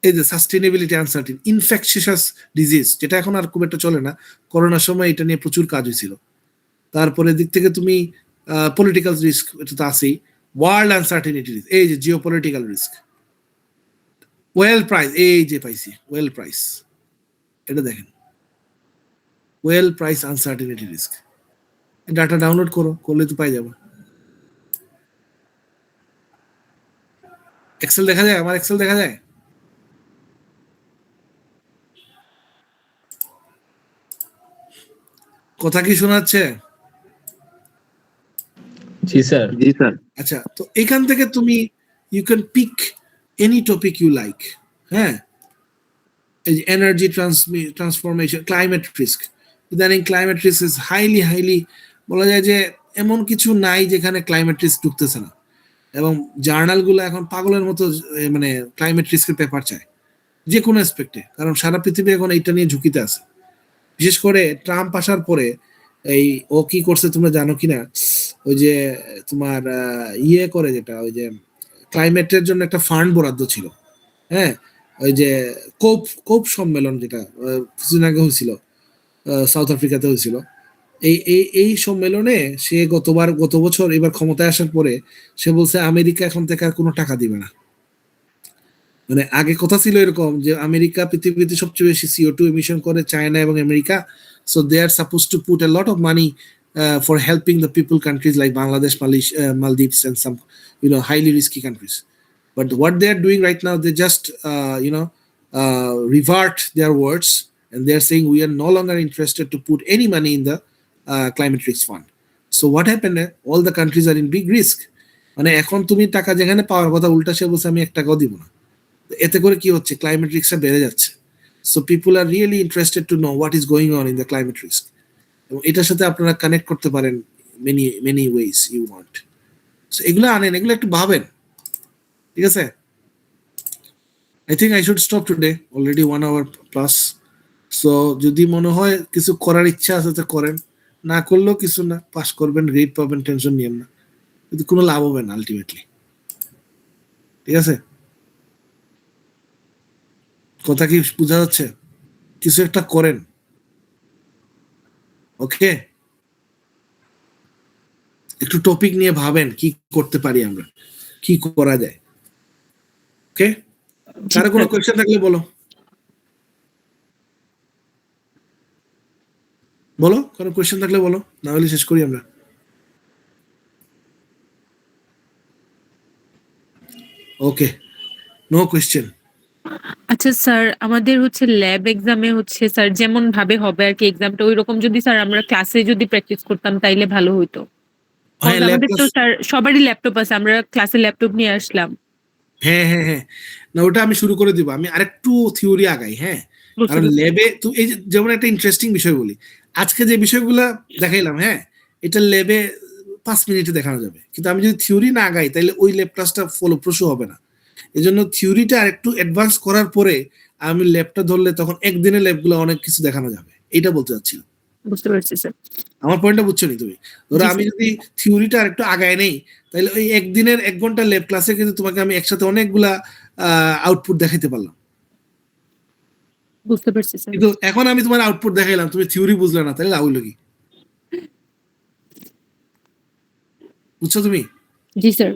এই যে সাস্টেনেবিলিটি আনসার্টিন, ইনফেকশিয়াস ডিজিজ, যেটা এখন আর খুব একটা চলে না, করোনার সময় এটা নিয়ে প্রচুর কাজ হয়েছিল। তারপরে দিক থেকে তুমি পলিটিক্যাল রিস্ক, এটা তো আছেই। ওয়ার্ল্ড আনসার্টিনিটি, এই যে Jio political risk. Well price, এই যে পাইছি ওয়েল প্রাইস, এটা দেখেন well price uncertainty risk. Data download করো, করলে তো পাই যাবে। এক্সেল দেখা যায়, আমার এক্সেল দেখা যায়। কথা কি শোনাচ্ছে? জি স্যার। জি স্যার। আচ্ছা, তো এখান থেকে তুমি you can pick any topic you like. হ্যাঁ, এই এনার্জি ট্রান্সফরমেশন, ক্লাইমেট রিস্ক। ইদানিং ক্লাইমেট রিস্ক ইজ হাইলি বলা যায় যে এমন কিছু নাই যেখানে ক্লাইমেট রিস্ক ঢুকতেছে না। এবং জার্নালগুলো এখন পাগলের মতো মানে ক্লাইমেট রিস্কের পেপার চায় যে কোনো অ্যাসপেক্টে, কারণ সারা পৃথিবী এখন এটা নিয়ে ঝুঁকিতে আছে। বিশেষ করে ট্রাম্প আসার পরে এই ও কি করছে তোমরা জানো কিনা, ওই যে তোমার ইয়ে করে, যেটা ওই যে ক্লাইমেটের জন্য একটা ফান্ড বরাদ্দ ছিল। হ্যাঁ, ওই যে কোপ কোপ সম্মেলন, যেটা কিছুদিন আগে হয়েছিল, সাউথ আফ্রিকাতে হয়েছিল। এই সম্মেলনে সে গত বছর, এবার ক্ষমতায় আসার পরে সে বলছে আমেরিকা এখন থেকে আর কোনো টাকা দিবে না। মানে আগে কথা ছিল এরকম যে আমেরিকা পৃথিবীতে সবচেয়ে বেশি CO2 এমিশন করে, চায়না এবং America, so they are suppose to put a lot of money for helping the people countries like Bangladesh, Maldives and some highly risky countries. But what they are doing right now, they just revert their words, and they are saying we are no longer interested to put any money in the climate risk fund. So what happened? All the countries are in big risk. মানে এখন তুমি টাকা যেখানে পাওয়ার কথা, উল্টা সে বলছে আমি 1 টাকাও দিব না। এতে করে কি হচ্ছে, ক্লাইমেট রিস্কটা বেড়ে যাচ্ছে। So people are really interested to know what is going on in the climate risk, এবং এটার সাথে আপনারা কানেক্ট করতে পারেন many ways you want. So এগুলো আনেন, এগুলো একটু ভাবেন, ঠিক আছে? I think I should stop today, already 1 hour plus. So যদি মনে হয় কিছু করার ইচ্ছা আছে তো করেন, না করলেও কিছু না, পাস করবেন, গ্রেড পাবেন, টেনশন নিয়েন না, কিন্তু কোনো লাভ হবে না আলটিমেটলি, ঠিক আছে? কথা কি বোঝা যাচ্ছে? কিছু একটা করেন, ওকে? একটু টপিক নিয়ে ভাবেন কি করতে পারি আমরা, কি করা যায়, ওকে? কারো কোনো কোয়েশ্চেন থাকলে বলো, কারো কোয়েশ্চেন থাকলে বলো, না হলে শেষ করি আমরা। ওকে, নো কোয়েশ্চেন। আচ্ছা স্যার, আমাদের হচ্ছে ল্যাব এক্সামে হচ্ছে স্যার যেমন ভাবে হবে আর কি এক্সামটা, ওই রকম যদি স্যার আমরা ক্লাসে যদি প্র্যাকটিস করতাম তাইলে ভালো হইতো। হ্যাঁ, আমাদের তো স্যার সবারই ল্যাপটপ আছে, আমরা ক্লাসে ল্যাপটপ নিয়ে আসলাম। হ্যাঁ, না ওটা আমি শুরু করে দিব, আমি আরেকটু থিওরি আগাই। হ্যাঁ, কারণ ল্যাবে তো এই যেমন একটা ইন্টারেস্টিং বিষয় বলি, আজকে যে বিষয়গুলো দেখাইলাম, হ্যাঁ, এটা ল্যাবে 5 মিনিটে দেখানো যাবে, কিন্তু আমি যদি থিওরি না আগাই তাহলে ওই ল্যাব ক্লাসটা ফলপ্রসূ হবে না। এই জন্য থিওরিটা আরেকটু অ্যাডভান্স করার পরে আমি ল্যাবটা ধরলে তখন একদিনে ল্যাবগুলো অনেক কিছু দেখানো যাবে, এটা বলতে চাচ্ছিলাম। বুঝতে পারছি স্যার। আমার পয়েন্টটা বুঝছো নি তুমি? ধরো আমি যদি থিওরিটা আরেকটু আগায় নেই, তাহলে ওই একদিনের 1 ঘন্টা ল্যাব ক্লাসে কিন্তু তোমাকে আমি একসাথে অনেকগুলা আউটপুট দেখাইতে পারলাম। বুঝতে পারছি স্যার। কিন্তু এখন আমি তোমার আউটপুট দেখাইলাম, তুমি থিওরি বুঝলে না, তাহলে লাভ হইলো কি? বুঝছো তুমি? জি স্যার।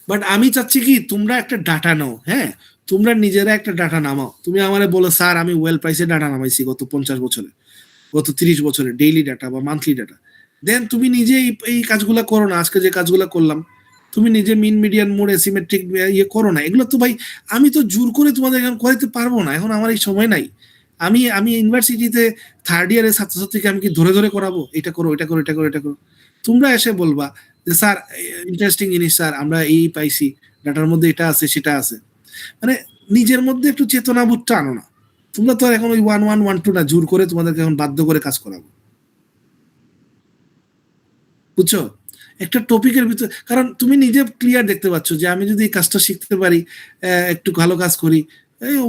বাট আমি চাচ্ছি কি তোমরা একটা ডাটা নাও। হ্যাঁ, তোমরা নিজেরা একটা ডাটা নামাও। তুমি আমারে বলো স্যার আমি ওয়েল প্রাইসে ডাটা নামাইছি গত 50 বছরে, গত 30 বছরে, ডেইলি ডাটা বা মান্থলি ডাটা। দেন তুমি নিজে এই কাজগুলো করো না, আজকে যে কাজগুলো করলাম, তুমি নিজে মিন মিডিয়ান মোড অ্যাসিমেট্রিক ইয়ে করো না। এগুলো তো ভাই আমি তো জোর করে তোমাদের এখন করাইতে পারবো না, এখন আমার এই সময় নাই। আমি ইউনিভার্সিটিতে 3rd ইয়ারের ছাত্রছাত্রীকে আমি কি ধরে করাবো, এটা করো, এটা করো, এটা করো, এটা করো? তোমরা এসে বলবা যে স্যার ইন্টারেস্টিং জিনিস স্যার আমরা এই পাইছি, ডাটার মধ্যে এটা আছে সেটা আছে। মানে নিজের মধ্যে একটু চেতনাবোধটা আনো না। তোমরা তো আর এখন ওই 1112 না জোর করে তোমাদেরকে এখন বাধ্য করে কাজ করাবো, বুঝছো? একটা টপিকের ভিতরে, কারণ তুমি নিজে ক্লিয়ার দেখতে পাচ্ছ যে আমি যদি এই কাজটা শিখতে পারি, একটু ভালো কাজ করি,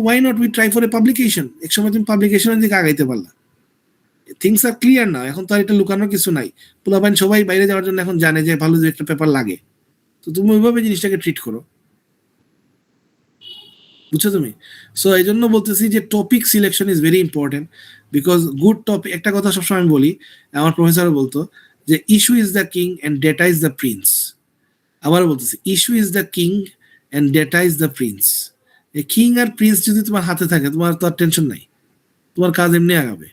why not we try for a publication. এক সময় তুমি পাবলিকেশনের দিকে আগাইতে পারলা। থিংস আর ক্লিয়ার না, এখন তো আর এটা লুকানোর কিছু নাই। পোলাপাইন সবাই বাইরে যাওয়ার জন্য এখন জানে যে ভালো যে একটা পেপার লাগে, তো তুমি ওইভাবে জিনিসটাকে ট্রিট করো, বুঝছো তুমি? সো এই জন্য বলতেছি যে topic selection is very important, because good topic, একটা কথা সবসময় আমি বলি, আমার প্রফেসরও বলতো যে issue is the king and data is the Prince. আবারও বলতেছি, issue is the king and data is the Prince. এই কিং আর প্রিন্স যদি তোমার হাতে থাকে, তোমার তো আর টেনশন নাই, তোমার কাজ এমনি আগাবে।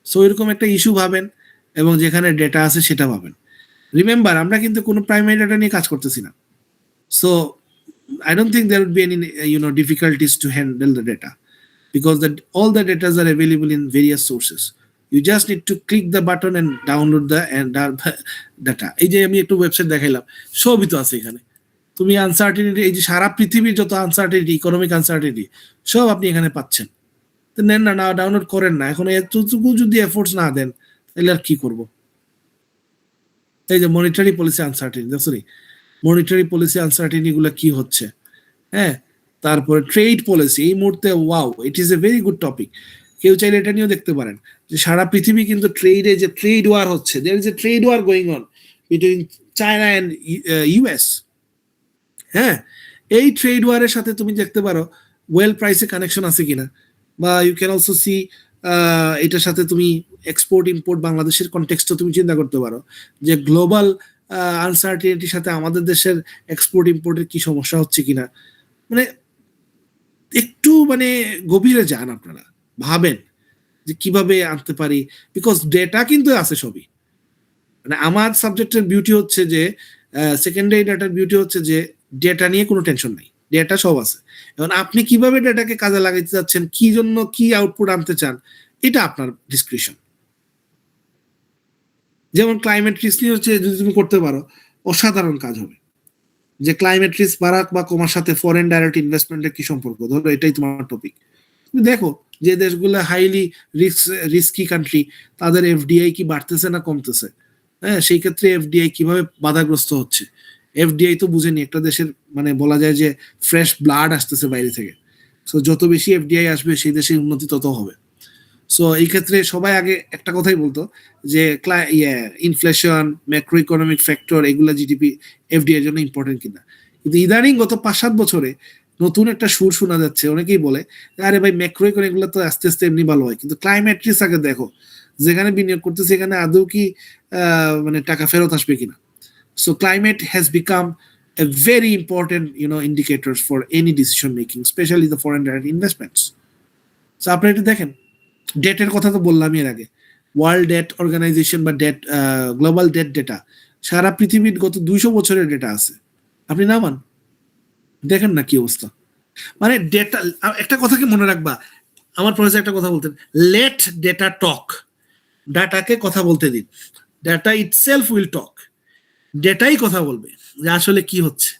সো এরকম একটা ইস্যু ভাবেন, এবং যেখানে ডেটা আছে সেটা ভাবেন। রিমেম্বার, আমরা কিন্তু কোনো প্রাইমারি ডাটা নিয়ে কাজ করতেছি না। So I don't think there would be any difficulties to handle the data, because all the data are available in various sources. You just need to click the button and download the data. এই যে আমি একটু ওয়েবসাইট দেখাইলাম, সবই তো আছে এখানে। তুমি আনসার্টেনিটি, এই যে সারা পৃথিবীর যত আনসার্টেনিটি, ইকোনমিক আনসার্টেনিটি, সব আপনি এখানে পাচ্ছেন। তো নেন না, ডাউনলোড করেন না। এখন এতটুকু যদি এফোর্টস না দেন, তাহলে আর কি করবো? এই যে monetary policy uncertainty, sorry, monetary policy uncertainty গুলো কি হচ্ছে, হ্যাঁ। তারপরে ট্রেড পলিসি, এই মুহূর্তে wow, it is a very good topic. কেউ চাইলে এটা নিয়েও দেখতে পারেন যে সারা পৃথিবী কিন্তু ট্রেডে, যে ট্রেড ওয়ার হচ্ছে, there is a trade war going on between China and US. হ্যাঁ, এই ট্রেড ওয়ারের সাথে তুমি দেখতে পারো ওয়েল প্রাইসে কানেকশন আছে কিনা, বা ইউ ক্যান অলসো সি এটার সাথে তুমি এক্সপোর্ট ইম্পোর্ট বাংলাদেশের কনটেক্সটও তুমি চিন্তা করতে পারো যে গ্লোবাল আনসার্টেনিটির সাথে আমাদের দেশের এক্সপোর্ট ইম্পোর্টের কি সমস্যা হচ্ছে কিনা। মানে একটু গভীরে যান, আপনারা ভাবেন যে কিভাবে আনতে পারি, বিকজ ডেটা কিন্তু আছে সবই। আমার সাবজেক্টের বিউটি হচ্ছে যে, সেকেন্ডারি ডাটার বিউটি হচ্ছে যে ডেটা নিয়ে কোনো টেনশন নাই, ডেটা সব আছে। এখন আপনি কিভাবে ডেটাকে কাজে লাগাইতে যাচ্ছেন, কি জন্য কি আউটপুট আনতে চান, এটা আপনার ডিসক্রিপশন। যেমন ক্লাইমেট রিস্ক নিয়ে হচ্ছে, যদি তুমি করতে পারো, অসাধারণ কাজ হবে। যে ক্লাইমেট রিস্ক বাড়াক বা কমার সাথে ফরেন ডাইরেক্ট ইনভেস্টমেন্টের কি সম্পর্ক, ধরো এটাই তোমার টপিক। তুমি দেখো যে দেশগুলো হাইলি রিস্কি কান্ট্রি, তাদের এফডিআই কি বাড়তেছে না কমতেছে। হ্যাঁ, সেই ক্ষেত্রে এফডিআই কিভাবে বাধাগ্রস্ত হচ্ছে। এফডিআই তো বুঝেনি, একটা দেশের বলা যায় যে ফ্রেশ ব্লাড আসতেছে বাইরে থেকে। সো যত বেশি এফডিআই আসবে, সেই দেশের উন্নতি তত হবে। সো এই ক্ষেত্রে সবাই আগে একটা কথাই বলতো যে ইনফ্লেশন, ম্যাক্রো ইকোনমিক ফ্যাক্টর, এগুলা জিডিপি, এফডিআই এর জন্য ইম্পর্টেন্ট কিনা। কিন্তু ইদানিং গত 5-7 বছরে নতুন একটা সুর শোনা যাচ্ছে, অনেকেই বলে আরে ভাই ম্যাক্রো ইকোনমিক গুলো তো আস্তে আস্তে এমনি ভালো হয়, কিন্তু ক্লাইমেট রিস্ক আগে দেখো, যেখানে বিনিয়োগ করতেছে সেখানে আদৌ কি টাকা ফেরত আসবে কিনা। So climate has become a very important indicators for any decision making, especially the foreign direct investments. So আপনারা এটা দেখেন, ডেটের কথা তো বললাম এর আগে, ওয়ার্ল্ড ডেট অর্গানাইজেশন বা ডেট, গ্লোবাল ডেট ডেটা, সারা পৃথিবীর গত 200 বছরের ডেটা আছে। আপনি নামান, দেখেন না কি অবস্থা। ডেটা, একটা কথাকে মনে রাখবা, আমার প্রফেসর একটা কথা বলতেন, লেট ডেটা টক। ডাটাকে কথা বলতে দিন, ডাটা ইটসেলফ উইল টক। ডেটাই কথা বলবে যে আসলে কি হচ্ছে।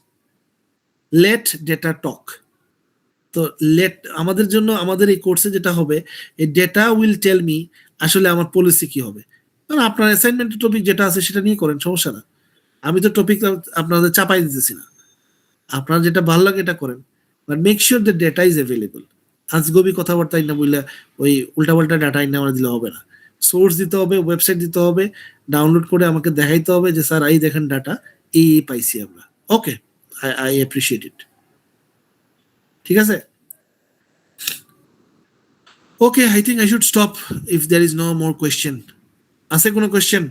লেট ডেটা টক। তো আমাদের জন্য, আমাদের এই কোর্সে যেটা হবে, এই ডেটা উইল টেল মি আসলে আমার পলিসি কি হবে। কারণ আপনার অ্যাসাইনমেন্টের টপিক যেটা আছে সেটা নিয়ে করেন, সমস্যা না। আমি তো টপিক আপনাদের চাপাই দিতেছি না, আপনার যেটা ভালো লাগে এটা করেন, but make sure the data is available. আজগবি কথাবার্তা না বললে, ওই উল্টাপাল্টা ডাটা ইন আমার দিলে হবে না। সোর্স দিতে হবে, ওয়েবসাইট দিতে হবে, ডাউনলোড করে আমাকে দেখাইতে হবে যে স্যার এই দেখেন ডাটা এই পাইছি আমরা। Okay, I appreciate it. ঠিক আছে? Okay, I think I should stop if there is no more question. আছে কোনো কোয়েশ্চেন?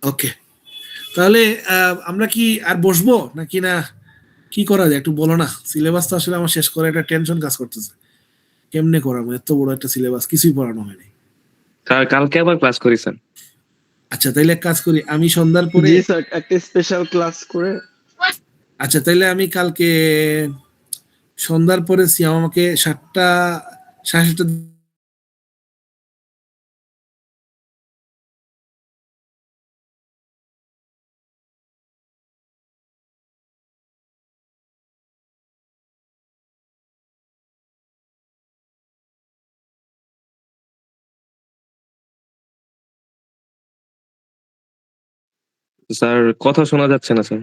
ওকে, তাহলে আমরা কি আর বসবো নাকি না, কি করা যায় একটু বলো না। সিলেবাস তো আসলে আমার শেষ করে একটা টেনশন কাজ করতেছে, কেমনে করাবো, এত বড় একটা সিলেবাস, কিছুই পড়ানো হয়নি। স্যার কালকে আবার ক্লাস করি স্যার। আচ্ছা, তাইলে এক কাজ করি, আমি সন্ধ্যার পরে, জি স্যার, একটা স্পেশাল ক্লাস করে। আচ্ছা তাইলে আমি কালকে সন্ধ্যার পরে সিয়াম আমাকে 7টা, 7:30 স্যার কথা শোনা যাচ্ছে না স্যার।